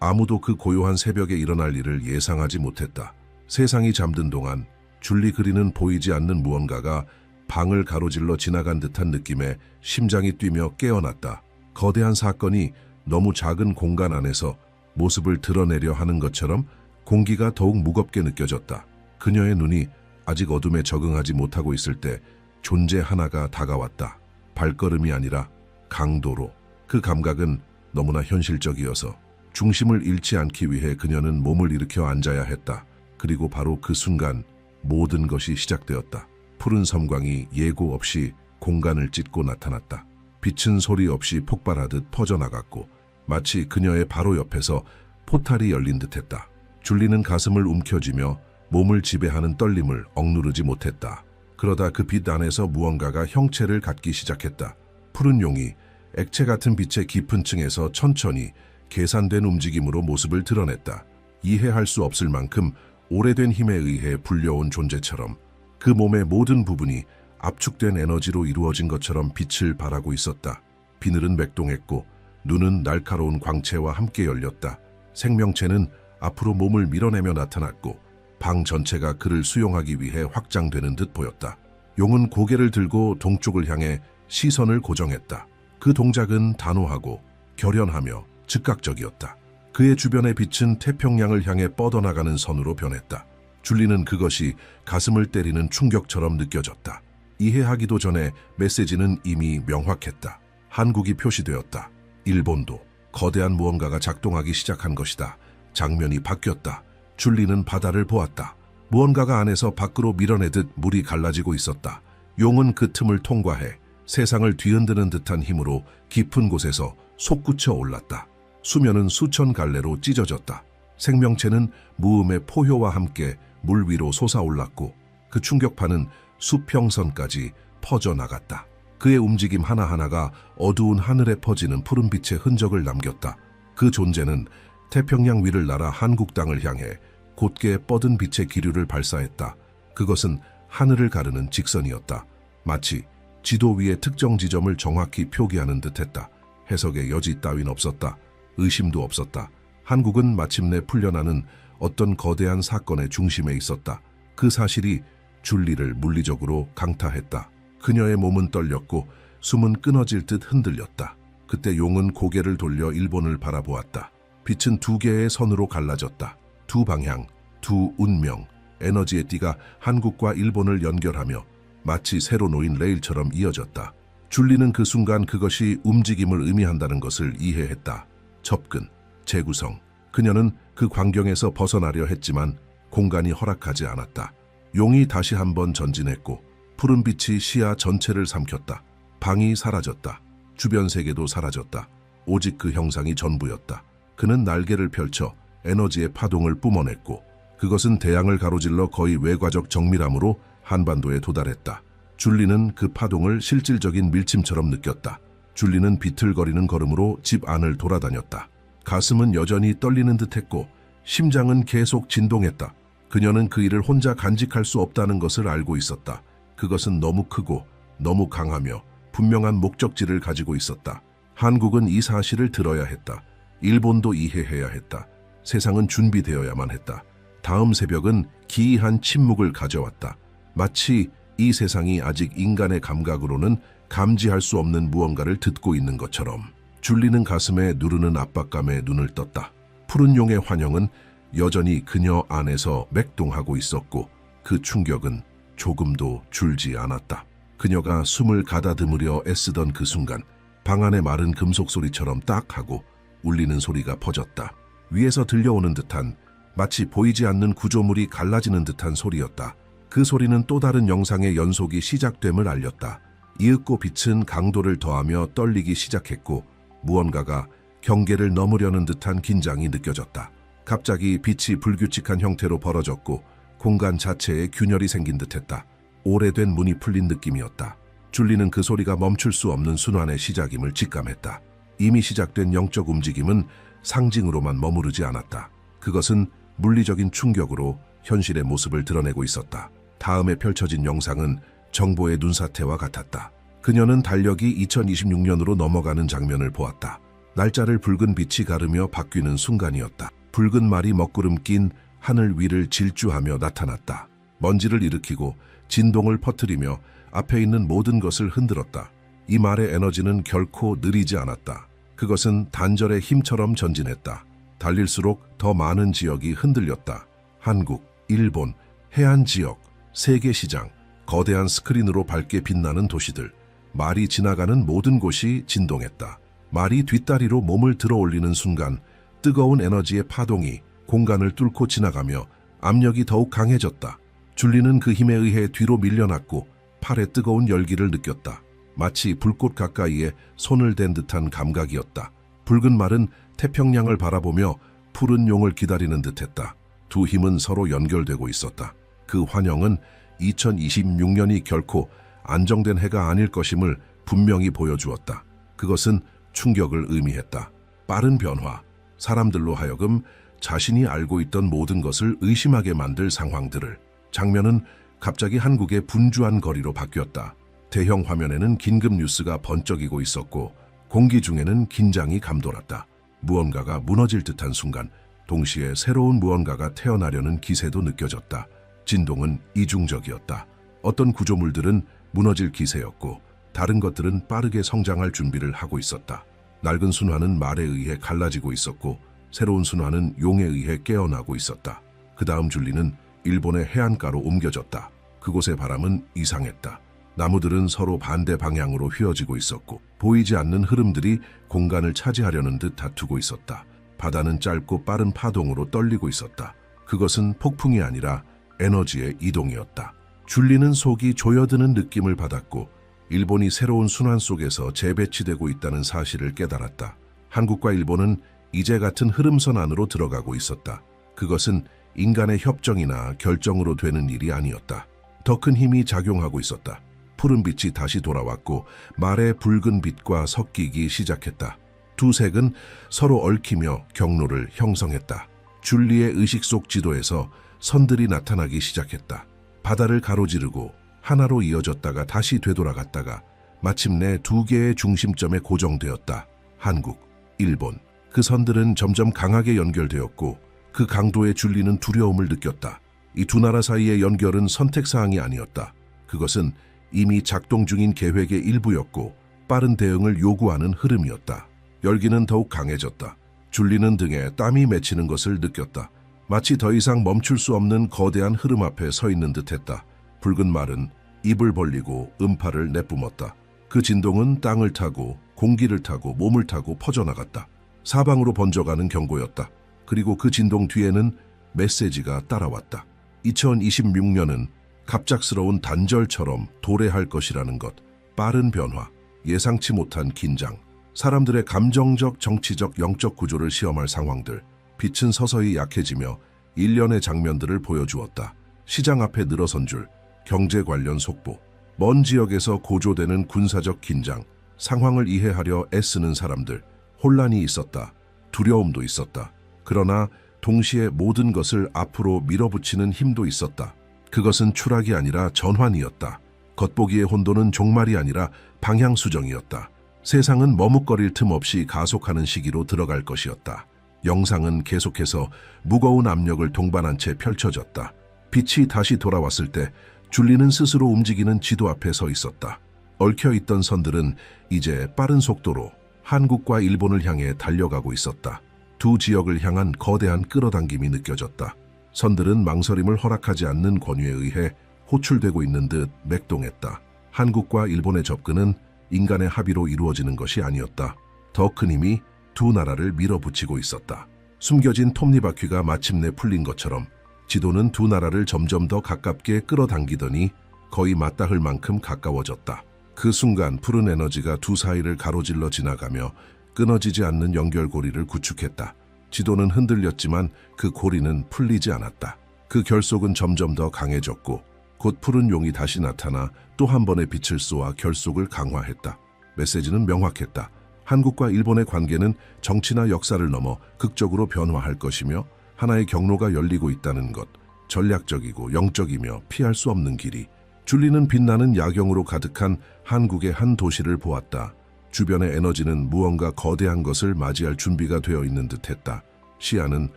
아무도 그 고요한 새벽에 일어날 일을 예상하지 못했다. 세상이 잠든 동안 줄리 그리는 보이지 않는 무언가가 방을 가로질러 지나간 듯한 느낌에 심장이 뛰며 깨어났다. 거대한 사건이 너무 작은 공간 안에서 모습을 드러내려 하는 것처럼 공기가 더욱 무겁게 느껴졌다. 그녀의 눈이 아직 어둠에 적응하지 못하고 있을 때 존재 하나가 다가왔다. 발걸음이 아니라 강도로. 그 감각은 너무나 현실적이어서 중심을 잃지 않기 위해 그녀는 몸을 일으켜 앉아야 했다. 그리고 바로 그 순간 모든 것이 시작되었다. 푸른 섬광이 예고 없이 공간을 찢고 나타났다. 빛은 소리 없이 폭발하듯 퍼져나갔고 마치 그녀의 바로 옆에서 포탈이 열린 듯했다. 줄리는 가슴을 움켜쥐며 몸을 지배하는 떨림을 억누르지 못했다. 그러다 그 빛 안에서 무언가가 형체를 갖기 시작했다. 푸른 용이 액체 같은 빛의 깊은 층에서 천천히 계산된 움직임으로 모습을 드러냈다. 이해할 수 없을 만큼 오래된 힘에 의해 불려온 존재처럼 그 몸의 모든 부분이 압축된 에너지로 이루어진 것처럼 빛을 발하고 있었다. 비늘은 맥동했고 눈은 날카로운 광채와 함께 열렸다. 생명체는 앞으로 몸을 밀어내며 나타났고 방 전체가 그를 수용하기 위해 확장되는 듯 보였다. 용은 고개를 들고 동쪽을 향해 시선을 고정했다. 그 동작은 단호하고 결연하며 즉각적이었다. 그의 주변의 빛은 태평양을 향해 뻗어나가는 선으로 변했다. 줄리는 그것이 가슴을 때리는 충격처럼 느껴졌다. 이해하기도 전에 메시지는 이미 명확했다. 한국이 표시되었다. 일본도 거대한 무언가가 작동하기 시작한 것이다. 장면이 바뀌었다. 줄리는 바다를 보았다. 무언가가 안에서 밖으로 밀어내듯 물이 갈라지고 있었다. 용은 그 틈을 통과해 세상을 뒤흔드는 듯한 힘으로 깊은 곳에서 솟구쳐 올랐다. 수면은 수천 갈래로 찢어졌다. 생명체는 무음의 포효와 함께 물 위로 솟아올랐고 그 충격파는 수평선까지 퍼져나갔다. 그의 움직임 하나하나가 어두운 하늘에 퍼지는 푸른빛의 흔적을 남겼다. 그 존재는 태평양 위를 날아 한국 땅을 향해 곧게 뻗은 빛의 기류를 발사했다. 그것은 하늘을 가르는 직선이었다. 마치 지도 위의 특정 지점을 정확히 표기하는 듯했다. 해석의 여지 따윈 없었다. 의심도 없었다. 한국은 마침내 풀려나는 어떤 거대한 사건의 중심에 있었다. 그 사실이 줄리를 물리적으로 강타했다. 그녀의 몸은 떨렸고 숨은 끊어질 듯 흔들렸다. 그때 용은 고개를 돌려 일본을 바라보았다. 빛은 두 개의 선으로 갈라졌다. 두 방향, 두 운명, 에너지의 띠가 한국과 일본을 연결하며 마치 새로 놓인 레일처럼 이어졌다. 줄리는 그 순간 그것이 움직임을 의미한다는 것을 이해했다. 접근, 재구성. 그녀는 그 광경에서 벗어나려 했지만 공간이 허락하지 않았다. 용이 다시 한번 전진했고 푸른 빛이 시야 전체를 삼켰다. 방이 사라졌다. 주변 세계도 사라졌다. 오직 그 형상이 전부였다. 그는 날개를 펼쳐 에너지의 파동을 뿜어냈고 그것은 대양을 가로질러 거의 외과적 정밀함으로 한반도에 도달했다. 줄리는 그 파동을 실질적인 밀침처럼 느꼈다. 줄리는 비틀거리는 걸음으로 집 안을 돌아다녔다. 가슴은 여전히 떨리는 듯했고 심장은 계속 진동했다. 그녀는 그 일을 혼자 간직할 수 없다는 것을 알고 있었다. 그것은 너무 크고 너무 강하며 분명한 목적지를 가지고 있었다. 한국은 이 사실을 들어야 했다. 일본도 이해해야 했다. 세상은 준비되어야만 했다. 다음 새벽은 기이한 침묵을 가져왔다. 마치 이 세상이 아직 인간의 감각으로는 감지할 수 없는 무언가를 듣고 있는 것처럼. 줄리는 가슴에 누르는 압박감에 눈을 떴다. 푸른 용의 환영은 여전히 그녀 안에서 맥동하고 있었고 그 충격은 조금도 줄지 않았다. 그녀가 숨을 가다듬으려 애쓰던 그 순간 방 안의 마른 금속 소리처럼 딱 하고 울리는 소리가 퍼졌다. 위에서 들려오는 듯한 마치 보이지 않는 구조물이 갈라지는 듯한 소리였다. 그 소리는 또 다른 영상의 연속이 시작됨을 알렸다. 이윽고 빛은 강도를 더하며 떨리기 시작했고 무언가가 경계를 넘으려는 듯한 긴장이 느껴졌다. 갑자기 빛이 불규칙한 형태로 벌어졌고 공간 자체에 균열이 생긴 듯했다. 오래된 문이 풀린 느낌이었다. 줄리는 그 소리가 멈출 수 없는 순환의 시작임을 직감했다. 이미 시작된 영적 움직임은 상징으로만 머무르지 않았다. 그것은 물리적인 충격으로 현실의 모습을 드러내고 있었다. 다음에 펼쳐진 영상은 정보의 눈사태와 같았다. 그녀는 달력이 2026년으로 넘어가는 장면을 보았다. 날짜를 붉은 빛이 가르며 바뀌는 순간이었다. 붉은 말이 먹구름 낀 하늘 위를 질주하며 나타났다. 먼지를 일으키고 진동을 퍼뜨리며 앞에 있는 모든 것을 흔들었다. 이 말의 에너지는 결코 느리지 않았다. 그것은 단절의 힘처럼 전진했다. 달릴수록 더 많은 지역이 흔들렸다. 한국, 일본, 해안 지역, 세계 시장, 거대한 스크린으로 밝게 빛나는 도시들, 말이 지나가는 모든 곳이 진동했다. 말이 뒷다리로 몸을 들어올리는 순간 뜨거운 에너지의 파동이 공간을 뚫고 지나가며 압력이 더욱 강해졌다. 줄리는 그 힘에 의해 뒤로 밀려났고 팔에 뜨거운 열기를 느꼈다. 마치 불꽃 가까이에 손을 댄 듯한 감각이었다. 붉은 말은 태평양을 바라보며 푸른 용을 기다리는 듯했다. 두 힘은 서로 연결되고 있었다. 그 환영은 2026년이 결코 안정된 해가 아닐 것임을 분명히 보여주었다. 그것은 충격을 의미했다. 빠른 변화, 사람들로 하여금 자신이 알고 있던 모든 것을 의심하게 만들 상황들을. 장면은 갑자기 한국의 분주한 거리로 바뀌었다. 대형 화면에는 긴급 뉴스가 번쩍이고 있었고 공기 중에는 긴장이 감돌았다. 무언가가 무너질 듯한 순간 동시에 새로운 무언가가 태어나려는 기세도 느껴졌다. 진동은 이중적이었다. 어떤 구조물들은 무너질 기세였고 다른 것들은 빠르게 성장할 준비를 하고 있었다. 낡은 순환은 말에 의해 갈라지고 있었고 새로운 순환은 용에 의해 깨어나고 있었다. 그 다음 줄리는 일본의 해안가로 옮겨졌다. 그곳의 바람은 이상했다. 나무들은 서로 반대 방향으로 휘어지고 있었고 보이지 않는 흐름들이 공간을 차지하려는 듯 다투고 있었다. 바다는 짧고 빠른 파동으로 떨리고 있었다. 그것은 폭풍이 아니라 에너지의 이동이었다. 줄리는 속이 조여드는 느낌을 받았고 일본이 새로운 순환 속에서 재배치되고 있다는 사실을 깨달았다. 한국과 일본은 이제 같은 흐름선 안으로 들어가고 있었다. 그것은 인간의 협정이나 결정으로 되는 일이 아니었다. 더 큰 힘이 작용하고 있었다. 푸른 빛이 다시 돌아왔고 말의 붉은 빛과 섞이기 시작했다. 두 색은 서로 얽히며 경로를 형성했다. 줄리의 의식 속 지도에서 선들이 나타나기 시작했다. 바다를 가로지르고 하나로 이어졌다가 다시 되돌아갔다가 마침내 두 개의 중심점에 고정되었다. 한국, 일본. 그 선들은 점점 강하게 연결되었고 그 강도에 줄리는 두려움을 느꼈다. 이 두 나라 사이의 연결은 선택사항이 아니었다. 그것은 이미 작동 중인 계획의 일부였고 빠른 대응을 요구하는 흐름이었다. 열기는 더욱 강해졌다. 줄리는 등에 땀이 맺히는 것을 느꼈다. 마치 더 이상 멈출 수 없는 거대한 흐름 앞에 서 있는 듯했다. 붉은 말은 입을 벌리고 음파를 내뿜었다. 그 진동은 땅을 타고 공기를 타고 몸을 타고 퍼져나갔다. 사방으로 번져가는 경고였다. 그리고 그 진동 뒤에는 메시지가 따라왔다. 2026년은 갑작스러운 단절처럼 도래할 것이라는 것. 빠른 변화, 예상치 못한 긴장, 사람들의 감정적, 정치적, 영적 구조를 시험할 상황들. 빛은 서서히 약해지며 일련의 장면들을 보여주었다. 시장 앞에 늘어선 줄, 경제 관련 속보, 먼 지역에서 고조되는 군사적 긴장, 상황을 이해하려 애쓰는 사람들, 혼란이 있었다. 두려움도 있었다. 그러나 동시에 모든 것을 앞으로 밀어붙이는 힘도 있었다. 그것은 추락이 아니라 전환이었다. 겉보기의 혼돈은 종말이 아니라 방향 수정이었다. 세상은 머뭇거릴 틈 없이 가속하는 시기로 들어갈 것이었다. 영상은 계속해서 무거운 압력을 동반한 채 펼쳐졌다. 빛이 다시 돌아왔을 때 줄리는 스스로 움직이는 지도 앞에 서 있었다. 얽혀있던 선들은 이제 빠른 속도로 한국과 일본을 향해 달려가고 있었다. 두 지역을 향한 거대한 끌어당김이 느껴졌다. 선들은 망설임을 허락하지 않는 권위에 의해 호출되고 있는 듯 맥동했다. 한국과 일본의 접근은 인간의 합의로 이루어지는 것이 아니었다. 더 큰 힘이 두 나라를 밀어붙이고 있었다. 숨겨진 톱니바퀴가 마침내 풀린 것처럼 지도는 두 나라를 점점 더 가깝게 끌어당기더니 거의 맞닿을 만큼 가까워졌다. 그 순간 푸른 에너지가 두 사이를 가로질러 지나가며 끊어지지 않는 연결고리를 구축했다. 지도는 흔들렸지만 그 고리는 풀리지 않았다. 그 결속은 점점 더 강해졌고 곧 푸른 용이 다시 나타나 또 한 번의 빛을 쏘아 결속을 강화했다. 메시지는 명확했다. 한국과 일본의 관계는 정치나 역사를 넘어 극적으로 변화할 것이며 하나의 경로가 열리고 있다는 것, 전략적이고 영적이며 피할 수 없는 길이. 줄리는 빛나는 야경으로 가득한 한국의 한 도시를 보았다. 주변의 에너지는 무언가 거대한 것을 맞이할 준비가 되어 있는 듯했다. 시야는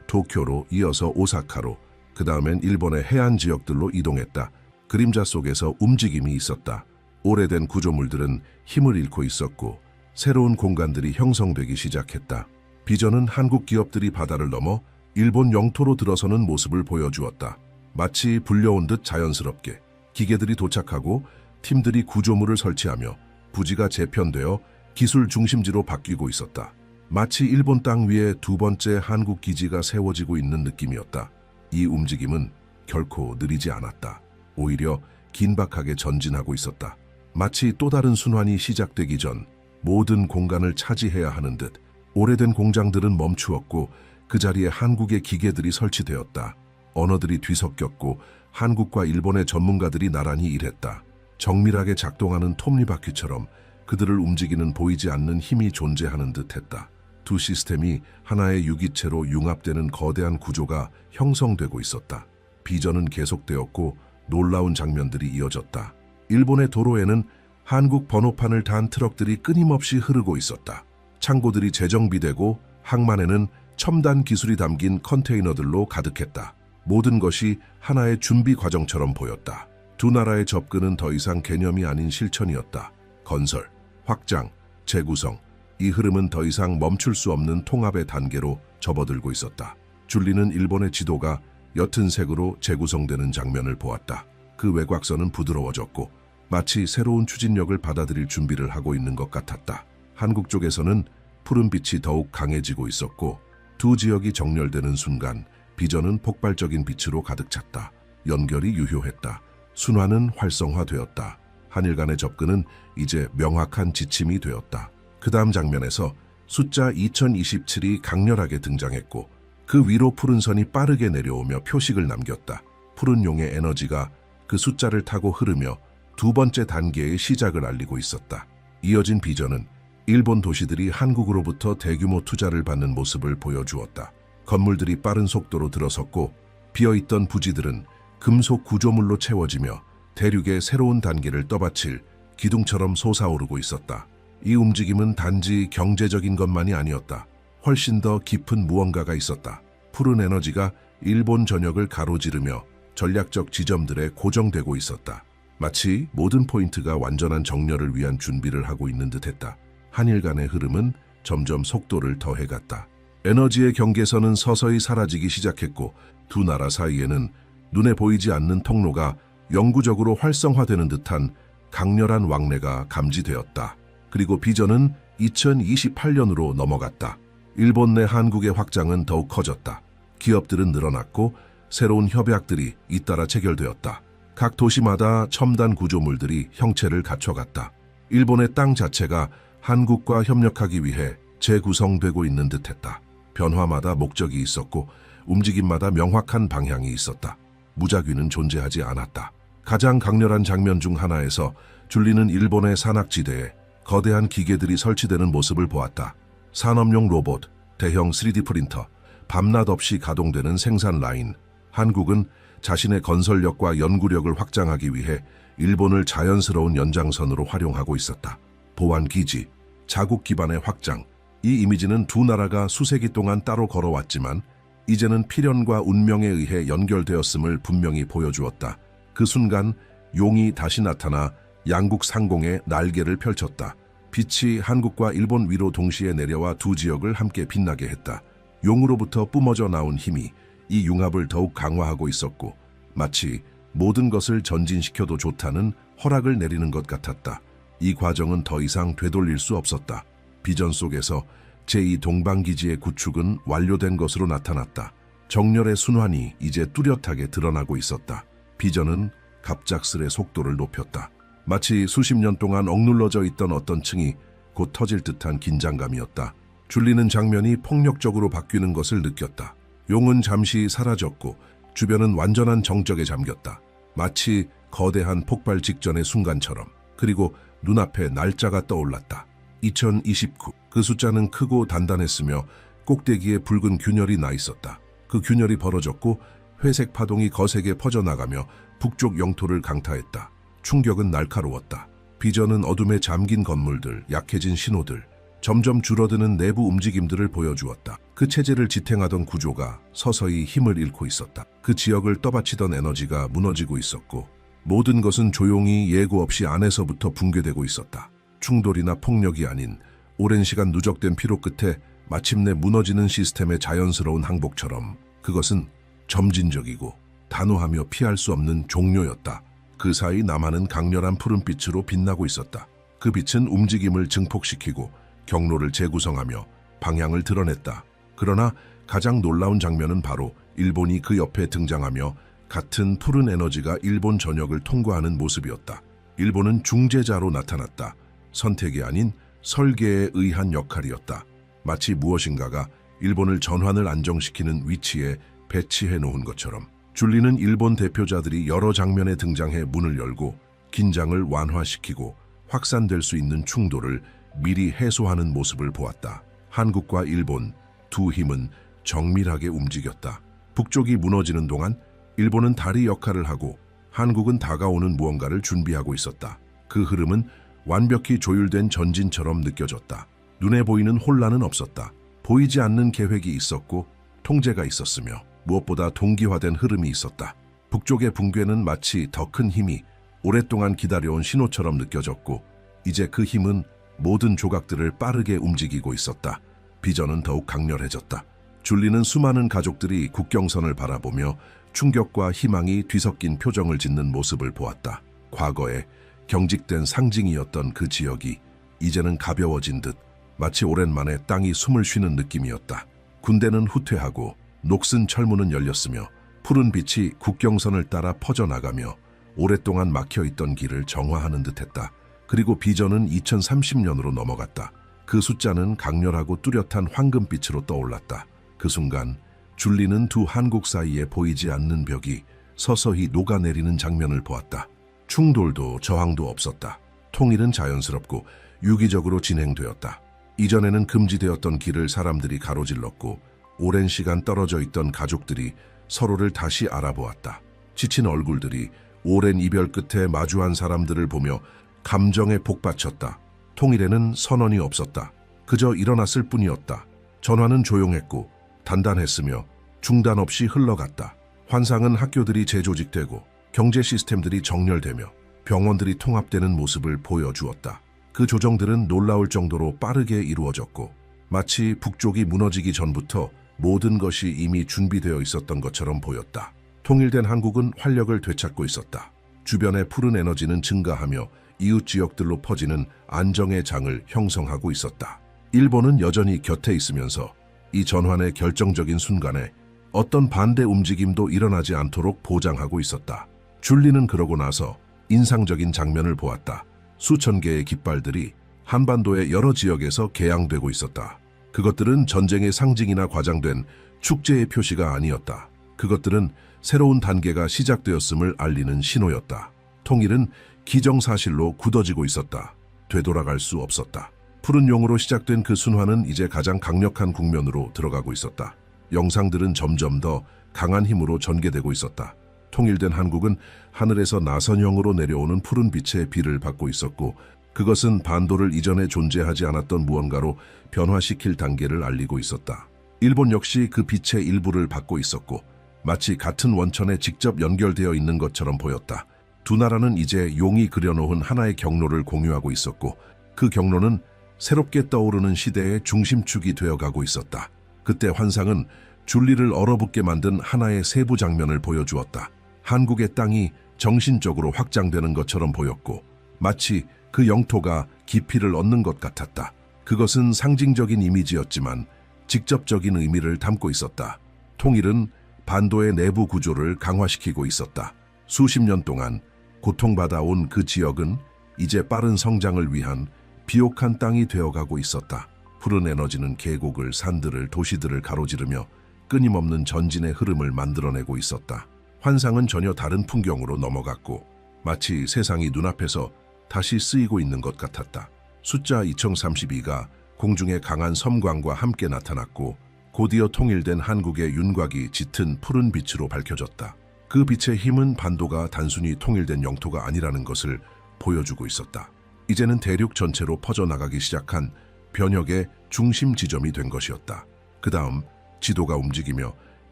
도쿄로 이어서 오사카로, 그 다음엔 일본의 해안 지역들로 이동했다. 그림자 속에서 움직임이 있었다. 오래된 구조물들은 힘을 잃고 있었고 새로운 공간들이 형성되기 시작했다. 비전은 한국 기업들이 바다를 넘어 일본 영토로 들어서는 모습을 보여주었다. 마치 불려온 듯 자연스럽게 기계들이 도착하고 팀들이 구조물을 설치하며 부지가 재편되어 기술 중심지로 바뀌고 있었다. 마치 일본 땅 위에 두 번째 한국 기지가 세워지고 있는 느낌이었다. 이 움직임은 결코 느리지 않았다. 오히려 긴박하게 전진하고 있었다. 마치 또 다른 순환이 시작되기 전 모든 공간을 차지해야 하는 듯 오래된 공장들은 멈추었고 그 자리에 한국의 기계들이 설치되었다. 언어들이 뒤섞였고 한국과 일본의 전문가들이 나란히 일했다. 정밀하게 작동하는 톱니바퀴처럼 그들을 움직이는 보이지 않는 힘이 존재하는 듯했다. 두 시스템이 하나의 유기체로 융합되는 거대한 구조가 형성되고 있었다. 비전은 계속되었고 놀라운 장면들이 이어졌다. 일본의 도로에는 한국 번호판을 단 트럭들이 끊임없이 흐르고 있었다. 창고들이 재정비되고 항만에는 첨단 기술이 담긴 컨테이너들로 가득했다. 모든 것이 하나의 준비 과정처럼 보였다. 두 나라의 접근은 더 이상 개념이 아닌 실천이었다. 건설, 확장, 재구성, 이 흐름은 더 이상 멈출 수 없는 통합의 단계로 접어들고 있었다. 줄리는 일본의 지도가 옅은 색으로 재구성되는 장면을 보았다. 그 외곽선은 부드러워졌고 마치 새로운 추진력을 받아들일 준비를 하고 있는 것 같았다. 한국 쪽에서는 푸른빛이 더욱 강해지고 있었고 두 지역이 정렬되는 순간 비전은 폭발적인 빛으로 가득 찼다. 연결이 유효했다. 순환은 활성화되었다. 한일 간의 접근은 이제 명확한 지침이 되었다. 그 다음 장면에서 숫자 2027이 강렬하게 등장했고 그 위로 푸른 선이 빠르게 내려오며 표식을 남겼다. 푸른 용의 에너지가 그 숫자를 타고 흐르며 두 번째 단계의 시작을 알리고 있었다. 이어진 비전은 일본 도시들이 한국으로부터 대규모 투자를 받는 모습을 보여주었다. 건물들이 빠른 속도로 들어섰고 비어있던 부지들은 금속 구조물로 채워지며 대륙의 새로운 단계를 떠받칠 기둥처럼 솟아오르고 있었다. 이 움직임은 단지 경제적인 것만이 아니었다. 훨씬 더 깊은 무언가가 있었다. 푸른 에너지가 일본 전역을 가로지르며 전략적 지점들에 고정되고 있었다. 마치 모든 포인트가 완전한 정렬을 위한 준비를 하고 있는 듯했다. 한일 간의 흐름은 점점 속도를 더해갔다. 에너지의 경계선은 서서히 사라지기 시작했고 두 나라 사이에는 눈에 보이지 않는 통로가 영구적으로 활성화되는 듯한 강렬한 왕래가 감지되었다. 그리고 비전은 2028년으로 넘어갔다. 일본 내 한국의 확장은 더욱 커졌다. 기업들은 늘어났고 새로운 협약들이 잇따라 체결되었다. 각 도시마다 첨단 구조물들이 형체를 갖춰갔다. 일본의 땅 자체가 한국과 협력하기 위해 재구성되고 있는 듯했다. 변화마다 목적이 있었고 움직임마다 명확한 방향이 있었다. 무작위는 존재하지 않았다. 가장 강렬한 장면 중 하나에서 줄리는 일본의 산악지대에 거대한 기계들이 설치되는 모습을 보았다. 산업용 로봇, 대형 3D 프린터, 밤낮 없이 가동되는 생산 라인. 한국은 자신의 건설력과 연구력을 확장하기 위해 일본을 자연스러운 연장선으로 활용하고 있었다. 보안 기지, 자국 기반의 확장. 이 이미지는 두 나라가 수세기 동안 따로 걸어왔지만 이제는 필연과 운명에 의해 연결되었음을 분명히 보여주었다. 그 순간 용이 다시 나타나 양국 상공에 날개를 펼쳤다. 빛이 한국과 일본 위로 동시에 내려와 두 지역을 함께 빛나게 했다. 용으로부터 뿜어져 나온 힘이 이 융합을 더욱 강화하고 있었고 마치 모든 것을 전진시켜도 좋다는 허락을 내리는 것 같았다. 이 과정은 더 이상 되돌릴 수 없었다. 비전 속에서 제2동방기지의 구축은 완료된 것으로 나타났다. 정렬의 순환이 이제 뚜렷하게 드러나고 있었다. 비전은 갑작스레 속도를 높였다. 마치 수십 년 동안 억눌러져 있던 어떤 층이 곧 터질 듯한 긴장감이었다. 줄리는 장면이 폭력적으로 바뀌는 것을 느꼈다. 용은 잠시 사라졌고 주변은 완전한 정적에 잠겼다. 마치 거대한 폭발 직전의 순간처럼. 그리고 눈앞에 날짜가 떠올랐다. 2029. 그 숫자는 크고 단단했으며 꼭대기에 붉은 균열이 나 있었다. 그 균열이 벌어졌고 회색 파동이 거세게 퍼져나가며 북쪽 영토를 강타했다. 충격은 날카로웠다. 비전은 어둠에 잠긴 건물들, 약해진 신호들, 점점 줄어드는 내부 움직임들을 보여주었다. 그 체제를 지탱하던 구조가 서서히 힘을 잃고 있었다. 그 지역을 떠받치던 에너지가 무너지고 있었고 모든 것은 조용히 예고 없이 안에서부터 붕괴되고 있었다. 충돌이나 폭력이 아닌 오랜 시간 누적된 피로 끝에 마침내 무너지는 시스템의 자연스러운 항복처럼 그것은 점진적이고 단호하며 피할 수 없는 종료였다. 그 사이 남하는 강렬한 푸른빛으로 빛나고 있었다. 그 빛은 움직임을 증폭시키고 경로를 재구성하며 방향을 드러냈다. 그러나 가장 놀라운 장면은 바로 일본이 그 옆에 등장하며 같은 푸른 에너지가 일본 전역을 통과하는 모습이었다. 일본은 중재자로 나타났다. 선택이 아닌 설계에 의한 역할이었다. 마치 무엇인가가 일본을 전환을 안정시키는 위치에 배치해 놓은 것처럼. 줄리는 일본 대표자들이 여러 장면에 등장해 문을 열고 긴장을 완화시키고 확산될 수 있는 충돌을 미리 해소하는 모습을 보았다. 한국과 일본 두 힘은 정밀하게 움직였다. 북쪽이 무너지는 동안 일본은 다리 역할을 하고 한국은 다가오는 무언가를 준비하고 있었다. 그 흐름은 완벽히 조율된 전진처럼 느껴졌다. 눈에 보이는 혼란은 없었다. 보이지 않는 계획이 있었고 통제가 있었으며 무엇보다 동기화된 흐름이 있었다. 북쪽의 붕괴는 마치 더 큰 힘이 오랫동안 기다려온 신호처럼 느껴졌고 이제 그 힘은 모든 조각들을 빠르게 움직이고 있었다. 비전은 더욱 강렬해졌다. 줄리는 수많은 가족들이 국경선을 바라보며 충격과 희망이 뒤섞인 표정을 짓는 모습을 보았다. 과거에 경직된 상징이었던 그 지역이 이제는 가벼워진 듯 마치 오랜만에 땅이 숨을 쉬는 느낌이었다. 군대는 후퇴하고 녹슨 철문은 열렸으며 푸른 빛이 국경선을 따라 퍼져나가며 오랫동안 막혀있던 길을 정화하는 듯했다. 그리고 비전은 2030년으로 넘어갔다. 그 숫자는 강렬하고 뚜렷한 황금빛으로 떠올랐다. 그 순간 줄리는 두 한국 사이에 보이지 않는 벽이 서서히 녹아내리는 장면을 보았다. 충돌도 저항도 없었다. 통일은 자연스럽고 유기적으로 진행되었다. 이전에는 금지되었던 길을 사람들이 가로질렀고 오랜 시간 떨어져 있던 가족들이 서로를 다시 알아보았다. 지친 얼굴들이 오랜 이별 끝에 마주한 사람들을 보며 감정에 복받쳤다. 통일에는 선언이 없었다. 그저 일어났을 뿐이었다. 전화는 조용했고 단단했으며 중단 없이 흘러갔다. 환상은 학교들이 재조직되고 경제 시스템들이 정렬되며 병원들이 통합되는 모습을 보여주었다. 그 조정들은 놀라울 정도로 빠르게 이루어졌고 마치 북쪽이 무너지기 전부터 모든 것이 이미 준비되어 있었던 것처럼 보였다. 통일된 한국은 활력을 되찾고 있었다. 주변의 푸른 에너지는 증가하며 이웃 지역들로 퍼지는 안정의 장을 형성하고 있었다. 일본은 여전히 곁에 있으면서 이 전환의 결정적인 순간에 어떤 반대 움직임도 일어나지 않도록 보장하고 있었다. 줄리는 그러고 나서 인상적인 장면을 보았다. 수천 개의 깃발들이 한반도의 여러 지역에서 개양되고 있었다. 그것들은 전쟁의 상징이나 과장된 축제의 표시가 아니었다. 그것들은 새로운 단계가 시작되었음을 알리는 신호였다. 통일은 기정사실로 굳어지고 있었다. 되돌아갈 수 없었다. 푸른 용으로 시작된 그 순환은 이제 가장 강력한 국면으로 들어가고 있었다. 영상들은 점점 더 강한 힘으로 전개되고 있었다. 통일된 한국은 하늘에서 나선형으로 내려오는 푸른 빛의 비를 받고 있었고 그것은 반도를 이전에 존재하지 않았던 무언가로 변화시킬 단계를 알리고 있었다. 일본 역시 그 빛의 일부를 받고 있었고 마치 같은 원천에 직접 연결되어 있는 것처럼 보였다. 두 나라는 이제 용이 그려놓은 하나의 경로를 공유하고 있었고 그 경로는 새롭게 떠오르는 시대의 중심축이 되어가고 있었다. 그때 환상은 줄리를 얼어붙게 만든 하나의 세부 장면을 보여주었다. 한국의 땅이 정신적으로 확장되는 것처럼 보였고 마치 그 영토가 깊이를 얻는 것 같았다. 그것은 상징적인 이미지였지만 직접적인 의미를 담고 있었다. 통일은 반도의 내부 구조를 강화시키고 있었다. 수십 년 동안 고통받아온 그 지역은 이제 빠른 성장을 위한 비옥한 땅이 되어가고 있었다. 푸른 에너지는 계곡을, 산들을, 도시들을 가로지르며 끊임없는 전진의 흐름을 만들어내고 있었다. 환상은 전혀 다른 풍경으로 넘어갔고 마치 세상이 눈앞에서 다시 쓰이고 있는 것 같았다. 숫자 2032가 공중의 강한 섬광과 함께 나타났고 곧이어 통일된 한국의 윤곽이 짙은 푸른 빛으로 밝혀졌다. 그 빛의 힘은 반도가 단순히 통일된 영토가 아니라는 것을 보여주고 있었다. 이제는 대륙 전체로 퍼져나가기 시작한 변혁의 중심 지점이 된 것이었다. 그 다음 지도가 움직이며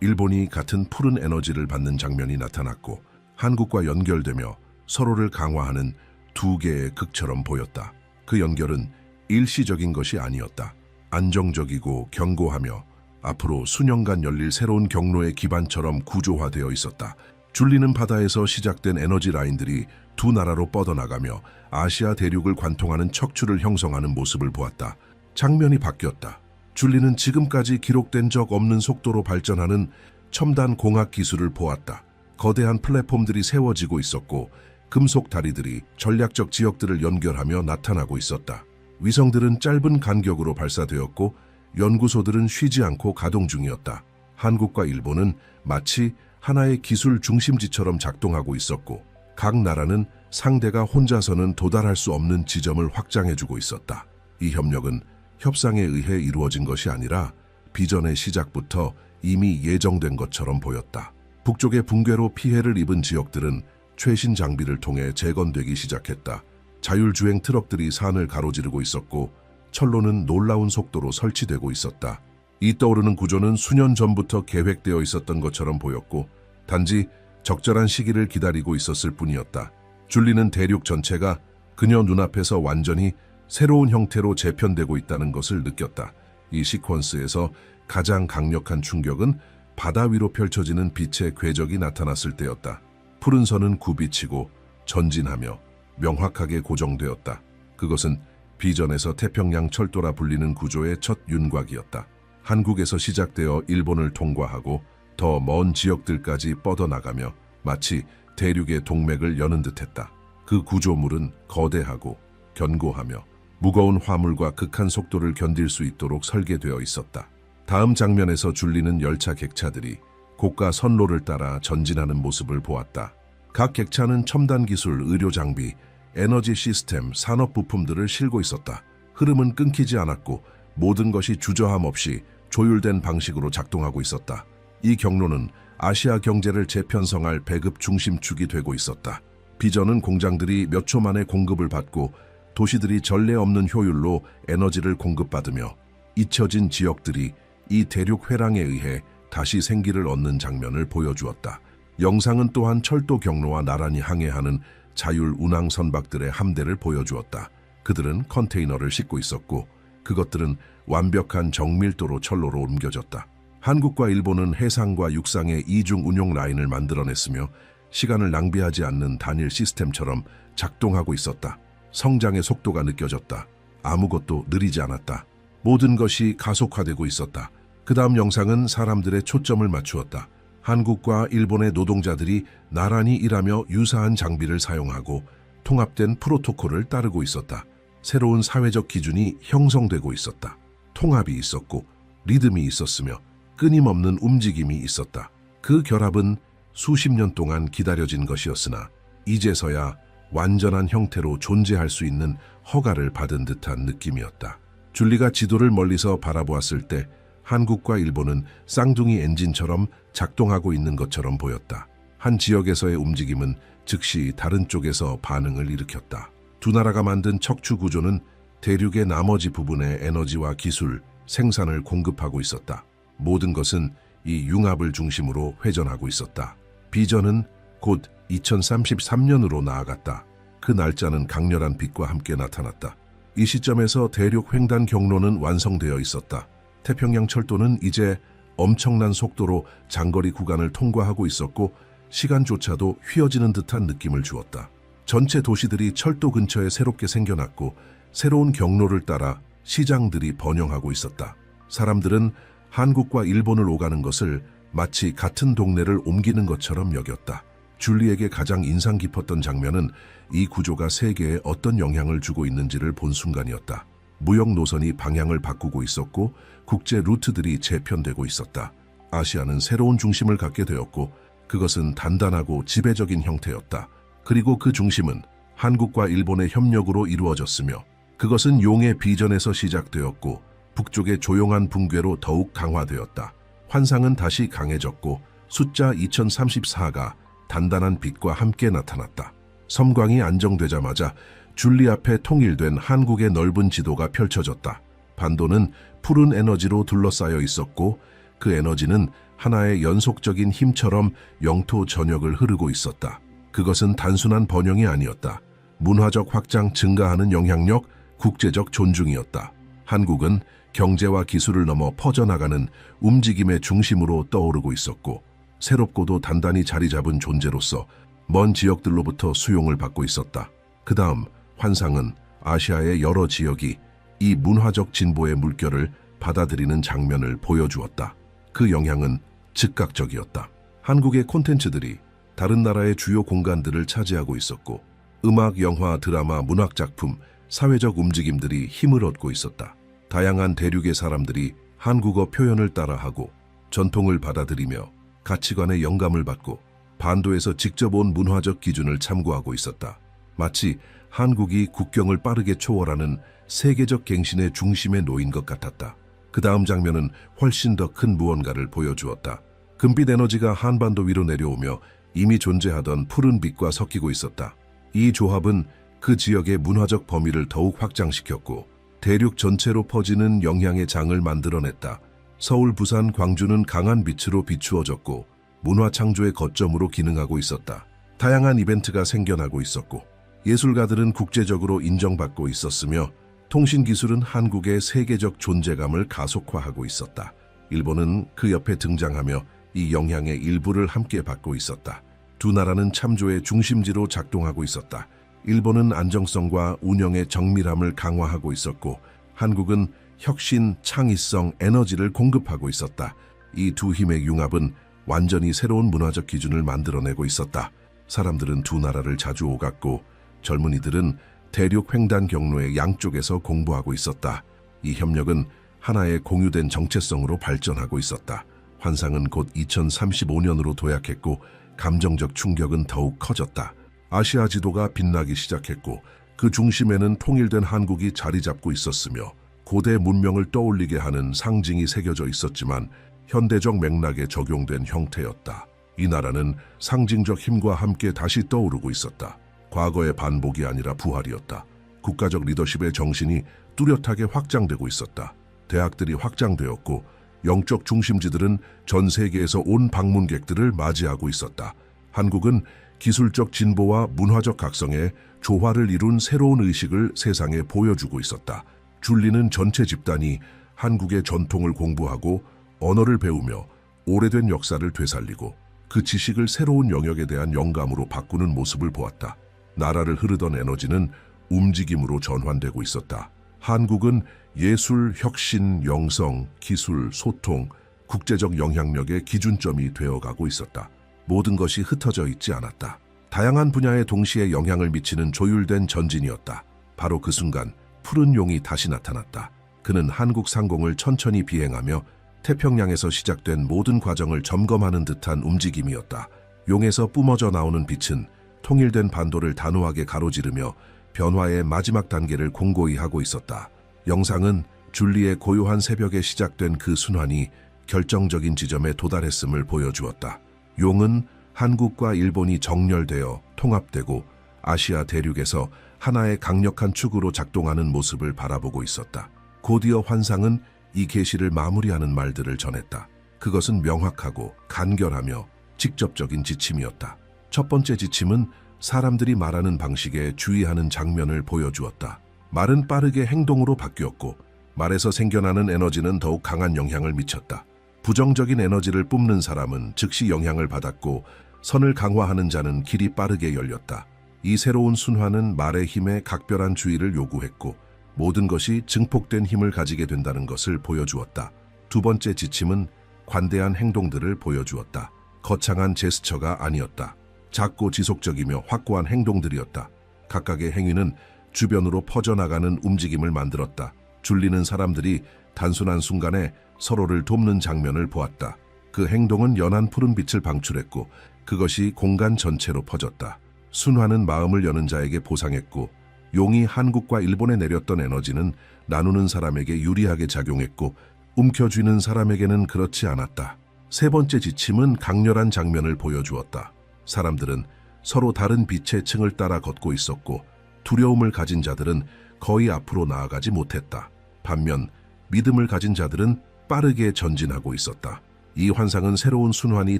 일본이 같은 푸른 에너지를 받는 장면이 나타났고 한국과 연결되며 서로를 강화하는 두 개의 극처럼 보였다. 그 연결은 일시적인 것이 아니었다. 안정적이고 견고하며 앞으로 수년간 열릴 새로운 경로의 기반처럼 구조화되어 있었다. 줄리는 바다에서 시작된 에너지 라인들이 두 나라로 뻗어나가며 아시아 대륙을 관통하는 척추를 형성하는 모습을 보았다. 장면이 바뀌었다. 줄리는 지금까지 기록된 적 없는 속도로 발전하는 첨단 공학 기술을 보았다. 거대한 플랫폼들이 세워지고 있었고 금속 다리들이 전략적 지역들을 연결하며 나타나고 있었다. 위성들은 짧은 간격으로 발사되었고 연구소들은 쉬지 않고 가동 중이었다. 한국과 일본은 마치 하나의 기술 중심지처럼 작동하고 있었고 각 나라는 상대가 혼자서는 도달할 수 없는 지점을 확장해주고 있었다. 이 협력은 협상에 의해 이루어진 것이 아니라 비전의 시작부터 이미 예정된 것처럼 보였다. 북쪽의 붕괴로 피해를 입은 지역들은 최신 장비를 통해 재건되기 시작했다. 자율주행 트럭들이 산을 가로지르고 있었고 철로는 놀라운 속도로 설치되고 있었다. 이 떠오르는 구조는 수년 전부터 계획되어 있었던 것처럼 보였고 단지 적절한 시기를 기다리고 있었을 뿐이었다. 줄리는 대륙 전체가 그녀 눈앞에서 완전히 새로운 형태로 재편되고 있다는 것을 느꼈다. 이 시퀀스에서 가장 강력한 충격은 바다 위로 펼쳐지는 빛의 궤적이 나타났을 때였다. 푸른 선은 굽이치고 전진하며 명확하게 고정되었다. 그것은 비전에서 태평양 철도라 불리는 구조의 첫 윤곽이었다. 한국에서 시작되어 일본을 통과하고 더 먼 지역들까지 뻗어나가며 마치 대륙의 동맥을 여는 듯했다. 그 구조물은 거대하고 견고하며 무거운 화물과 극한 속도를 견딜 수 있도록 설계되어 있었다. 다음 장면에서 줄리는 열차 객차들이 고가 선로를 따라 전진하는 모습을 보았다. 각 객차는 첨단 기술, 의료 장비, 에너지 시스템, 산업 부품들을 실고 있었다. 흐름은 끊기지 않았고 모든 것이 주저함 없이 조율된 방식으로 작동하고 있었다. 이 경로는 아시아 경제를 재편성할 배급 중심축이 되고 있었다. 비전은 공장들이 몇 초 만에 공급을 받고 도시들이 전례 없는 효율로 에너지를 공급받으며 잊혀진 지역들이 이 대륙 회랑에 의해 다시 생기를 얻는 장면을 보여주었다. 영상은 또한 철도 경로와 나란히 항해하는 자율 운항 선박들의 함대를 보여주었다. 그들은 컨테이너를 싣고 있었고 그것들은 완벽한 정밀도로 철로로 옮겨졌다. 한국과 일본은 해상과 육상의 이중 운용 라인을 만들어냈으며 시간을 낭비하지 않는 단일 시스템처럼 작동하고 있었다. 성장의 속도가 느껴졌다. 아무것도 느리지 않았다. 모든 것이 가속화되고 있었다. 그 다음 영상은 사람들의 초점을 맞추었다. 한국과 일본의 노동자들이 나란히 일하며 유사한 장비를 사용하고 통합된 프로토콜을 따르고 있었다. 새로운 사회적 기준이 형성되고 있었다. 통합이 있었고 리듬이 있었으며 끊임없는 움직임이 있었다. 그 결합은 수십 년 동안 기다려진 것이었으나 이제서야 완전한 형태로 존재할 수 있는 허가를 받은 듯한 느낌이었다. 줄리가 지도를 멀리서 바라보았을 때 한국과 일본은 쌍둥이 엔진처럼 작동하고 있는 것처럼 보였다. 한 지역에서의 움직임은 즉시 다른 쪽에서 반응을 일으켰다. 두 나라가 만든 척추 구조는 대륙의 나머지 부분에 에너지와 기술, 생산을 공급하고 있었다. 모든 것은 이 융합을 중심으로 회전하고 있었다. 비전은 곧 2033년으로 나아갔다. 그 날짜는 강렬한 빛과 함께 나타났다. 이 시점에서 대륙 횡단 경로는 완성되어 있었다. 태평양 철도는 이제 엄청난 속도로 장거리 구간을 통과하고 있었고 시간조차도 휘어지는 듯한 느낌을 주었다. 전체 도시들이 철도 근처에 새롭게 생겨났고 새로운 경로를 따라 시장들이 번영하고 있었다. 사람들은 한국과 일본을 오가는 것을 마치 같은 동네를 옮기는 것처럼 여겼다. 줄리에게 가장 인상 깊었던 장면은 이 구조가 세계에 어떤 영향을 주고 있는지를 본 순간이었다. 무역 노선이 방향을 바꾸고 있었고 국제 루트들이 재편되고 있었다. 아시아는 새로운 중심을 갖게 되었고 그것은 단단하고 지배적인 형태였다. 그리고 그 중심은 한국과 일본의 협력으로 이루어졌으며 그것은 용의 비전에서 시작되었고 북쪽의 조용한 붕괴로 더욱 강화되었다. 환상은 다시 강해졌고 숫자 2034가 단단한 빛과 함께 나타났다. 섬광이 안정되자마자 줄리 앞에 통일된 한국의 넓은 지도가 펼쳐졌다. 반도는 푸른 에너지로 둘러싸여 있었고 그 에너지는 하나의 연속적인 힘처럼 영토 전역을 흐르고 있었다. 그것은 단순한 번영이 아니었다. 문화적 확장, 증가하는 영향력, 국제적 존중이었다. 한국은 경제와 기술을 넘어 퍼져나가는 움직임의 중심으로 떠오르고 있었고 새롭고도 단단히 자리 잡은 존재로서 먼 지역들로부터 수용을 받고 있었다. 그 다음 환상은 아시아의 여러 지역이 이 문화적 진보의 물결을 받아들이는 장면을 보여주었다. 그 영향은 즉각적이었다. 한국의 콘텐츠들이 다른 나라의 주요 공간들을 차지하고 있었고 음악, 영화, 드라마, 문학작품, 사회적 움직임들이 힘을 얻고 있었다. 다양한 대륙의 사람들이 한국어 표현을 따라하고 전통을 받아들이며 가치관의 영감을 받고 반도에서 직접 온 문화적 기준을 참고하고 있었다. 마치 한국이 국경을 빠르게 초월하는 세계적 갱신의 중심에 놓인 것 같았다. 그 다음 장면은 훨씬 더 큰 무언가를 보여주었다. 금빛 에너지가 한반도 위로 내려오며 이미 존재하던 푸른 빛과 섞이고 있었다. 이 조합은 그 지역의 문화적 범위를 더욱 확장시켰고 대륙 전체로 퍼지는 영향의 장을 만들어냈다. 서울, 부산, 광주는 강한 빛으로 비추어졌고 문화 창조의 거점으로 기능하고 있었다. 다양한 이벤트가 생겨나고 있었고 예술가들은 국제적으로 인정받고 있었으며 통신기술은 한국의 세계적 존재감을 가속화하고 있었다. 일본은 그 옆에 등장하며 이 영향의 일부를 함께 받고 있었다. 두 나라는 참조의 중심지로 작동하고 있었다. 일본은 안정성과 운영의 정밀함을 강화하고 있었고 한국은 혁신, 창의성, 에너지를 공급하고 있었다. 이 두 힘의 융합은 완전히 새로운 문화적 기준을 만들어내고 있었다. 사람들은 두 나라를 자주 오갔고 젊은이들은 대륙 횡단 경로의 양쪽에서 공부하고 있었다. 이 협력은 하나의 공유된 정체성으로 발전하고 있었다. 환상은 곧 2035년으로 도약했고 감정적 충격은 더욱 커졌다. 아시아 지도가 빛나기 시작했고 그 중심에는 통일된 한국이 자리 잡고 있었으며 고대 문명을 떠올리게 하는 상징이 새겨져 있었지만 현대적 맥락에 적용된 형태였다. 이 나라는 상징적 힘과 함께 다시 떠오르고 있었다. 과거의 반복이 아니라 부활이었다. 국가적 리더십의 정신이 뚜렷하게 확장되고 있었다. 대학들이 확장되었고 영적 중심지들은 전 세계에서 온 방문객들을 맞이하고 있었다. 한국은 기술적 진보와 문화적 각성에 조화를 이룬 새로운 의식을 세상에 보여주고 있었다. 줄리는 전체 집단이 한국의 전통을 공부하고 언어를 배우며 오래된 역사를 되살리고 그 지식을 새로운 영역에 대한 영감으로 바꾸는 모습을 보았다. 나라를 흐르던 에너지는 움직임으로 전환되고 있었다. 한국은 예술, 혁신, 영성, 기술, 소통, 국제적 영향력의 기준점이 되어가고 있었다. 모든 것이 흩어져 있지 않았다. 다양한 분야에 동시에 영향을 미치는 조율된 전진이었다. 바로 그 순간 푸른 용이 다시 나타났다. 그는 한국 상공을 천천히 비행하며 태평양에서 시작된 모든 과정을 점검하는 듯한 움직임이었다. 용에서 뿜어져 나오는 빛은 통일된 반도를 단호하게 가로지르며 변화의 마지막 단계를 공고히 하고 있었다. 영상은 줄리의 고요한 새벽에 시작된 그 순환이 결정적인 지점에 도달했음을 보여주었다. 용은 한국과 일본이 정렬되어 통합되고 아시아 대륙에서 하나의 강력한 축으로 작동하는 모습을 바라보고 있었다. 곧이어 환상은 이 계시를 마무리하는 말들을 전했다. 그것은 명확하고 간결하며 직접적인 지침이었다. 첫 번째 지침은 사람들이 말하는 방식에 주의하는 장면을 보여주었다. 말은 빠르게 행동으로 바뀌었고 말에서 생겨나는 에너지는 더욱 강한 영향을 미쳤다. 부정적인 에너지를 뿜는 사람은 즉시 영향을 받았고 선을 강화하는 자는 길이 빠르게 열렸다. 이 새로운 순환은 말의 힘에 각별한 주의를 요구했고 모든 것이 증폭된 힘을 가지게 된다는 것을 보여주었다. 두 번째 지침은 관대한 행동들을 보여주었다. 거창한 제스처가 아니었다. 작고 지속적이며 확고한 행동들이었다. 각각의 행위는 주변으로 퍼져나가는 움직임을 만들었다. 줄리는 사람들이 단순한 순간에 서로를 돕는 장면을 보았다. 그 행동은 연한 푸른 빛을 방출했고 그것이 공간 전체로 퍼졌다. 순환은 마음을 여는 자에게 보상했고 용이 한국과 일본에 내렸던 에너지는 나누는 사람에게 유리하게 작용했고 움켜쥐는 사람에게는 그렇지 않았다. 세 번째 지침은 강렬한 장면을 보여주었다. 사람들은 서로 다른 빛의 층을 따라 걷고 있었고 두려움을 가진 자들은 거의 앞으로 나아가지 못했다. 반면 믿음을 가진 자들은 빠르게 전진하고 있었다. 이 환상은 새로운 순환이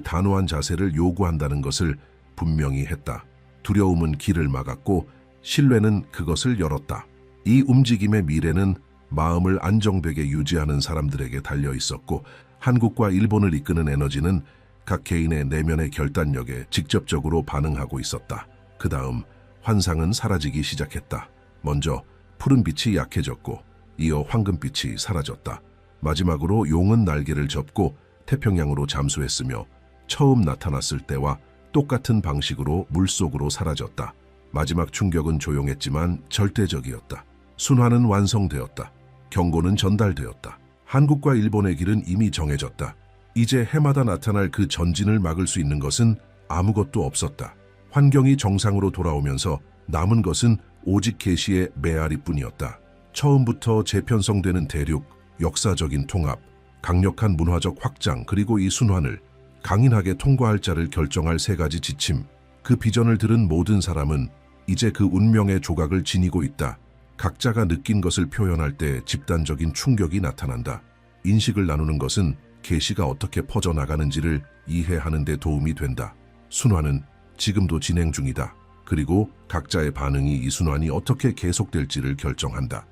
단호한 자세를 요구한다는 것을 분명히 했다. 두려움은 길을 막았고 신뢰는 그것을 열었다. 이 움직임의 미래는 마음을 안정되게 유지하는 사람들에게 달려 있었고 한국과 일본을 이끄는 에너지는 각 개인의 내면의 결단력에 직접적으로 반응하고 있었다. 그 다음 환상은 사라지기 시작했다. 먼저 푸른빛이 약해졌고 이어 황금빛이 사라졌다. 마지막으로 용은 날개를 접고 태평양으로 잠수했으며 처음 나타났을 때와 똑같은 방식으로 물속으로 사라졌다. 마지막 충격은 조용했지만 절대적이었다. 순환은 완성되었다. 경고는 전달되었다. 한국과 일본의 길은 이미 정해졌다. 이제 해마다 나타날 그 전진을 막을 수 있는 것은 아무것도 없었다. 환경이 정상으로 돌아오면서 남은 것은 오직 계시의 메아리뿐이었다. 처음부터 재편성되는 대륙, 역사적인 통합, 강력한 문화적 확장, 그리고 이 순환을 강인하게 통과할 자를 결정할 세 가지 지침. 그 비전을 들은 모든 사람은 이제 그 운명의 조각을 지니고 있다. 각자가 느낀 것을 표현할 때 집단적인 충격이 나타난다. 인식을 나누는 것은 계시가 어떻게 퍼져나가는지를 이해하는 데 도움이 된다. 순환은 지금도 진행 중이다. 그리고 각자의 반응이 이 순환이 어떻게 계속될지를 결정한다.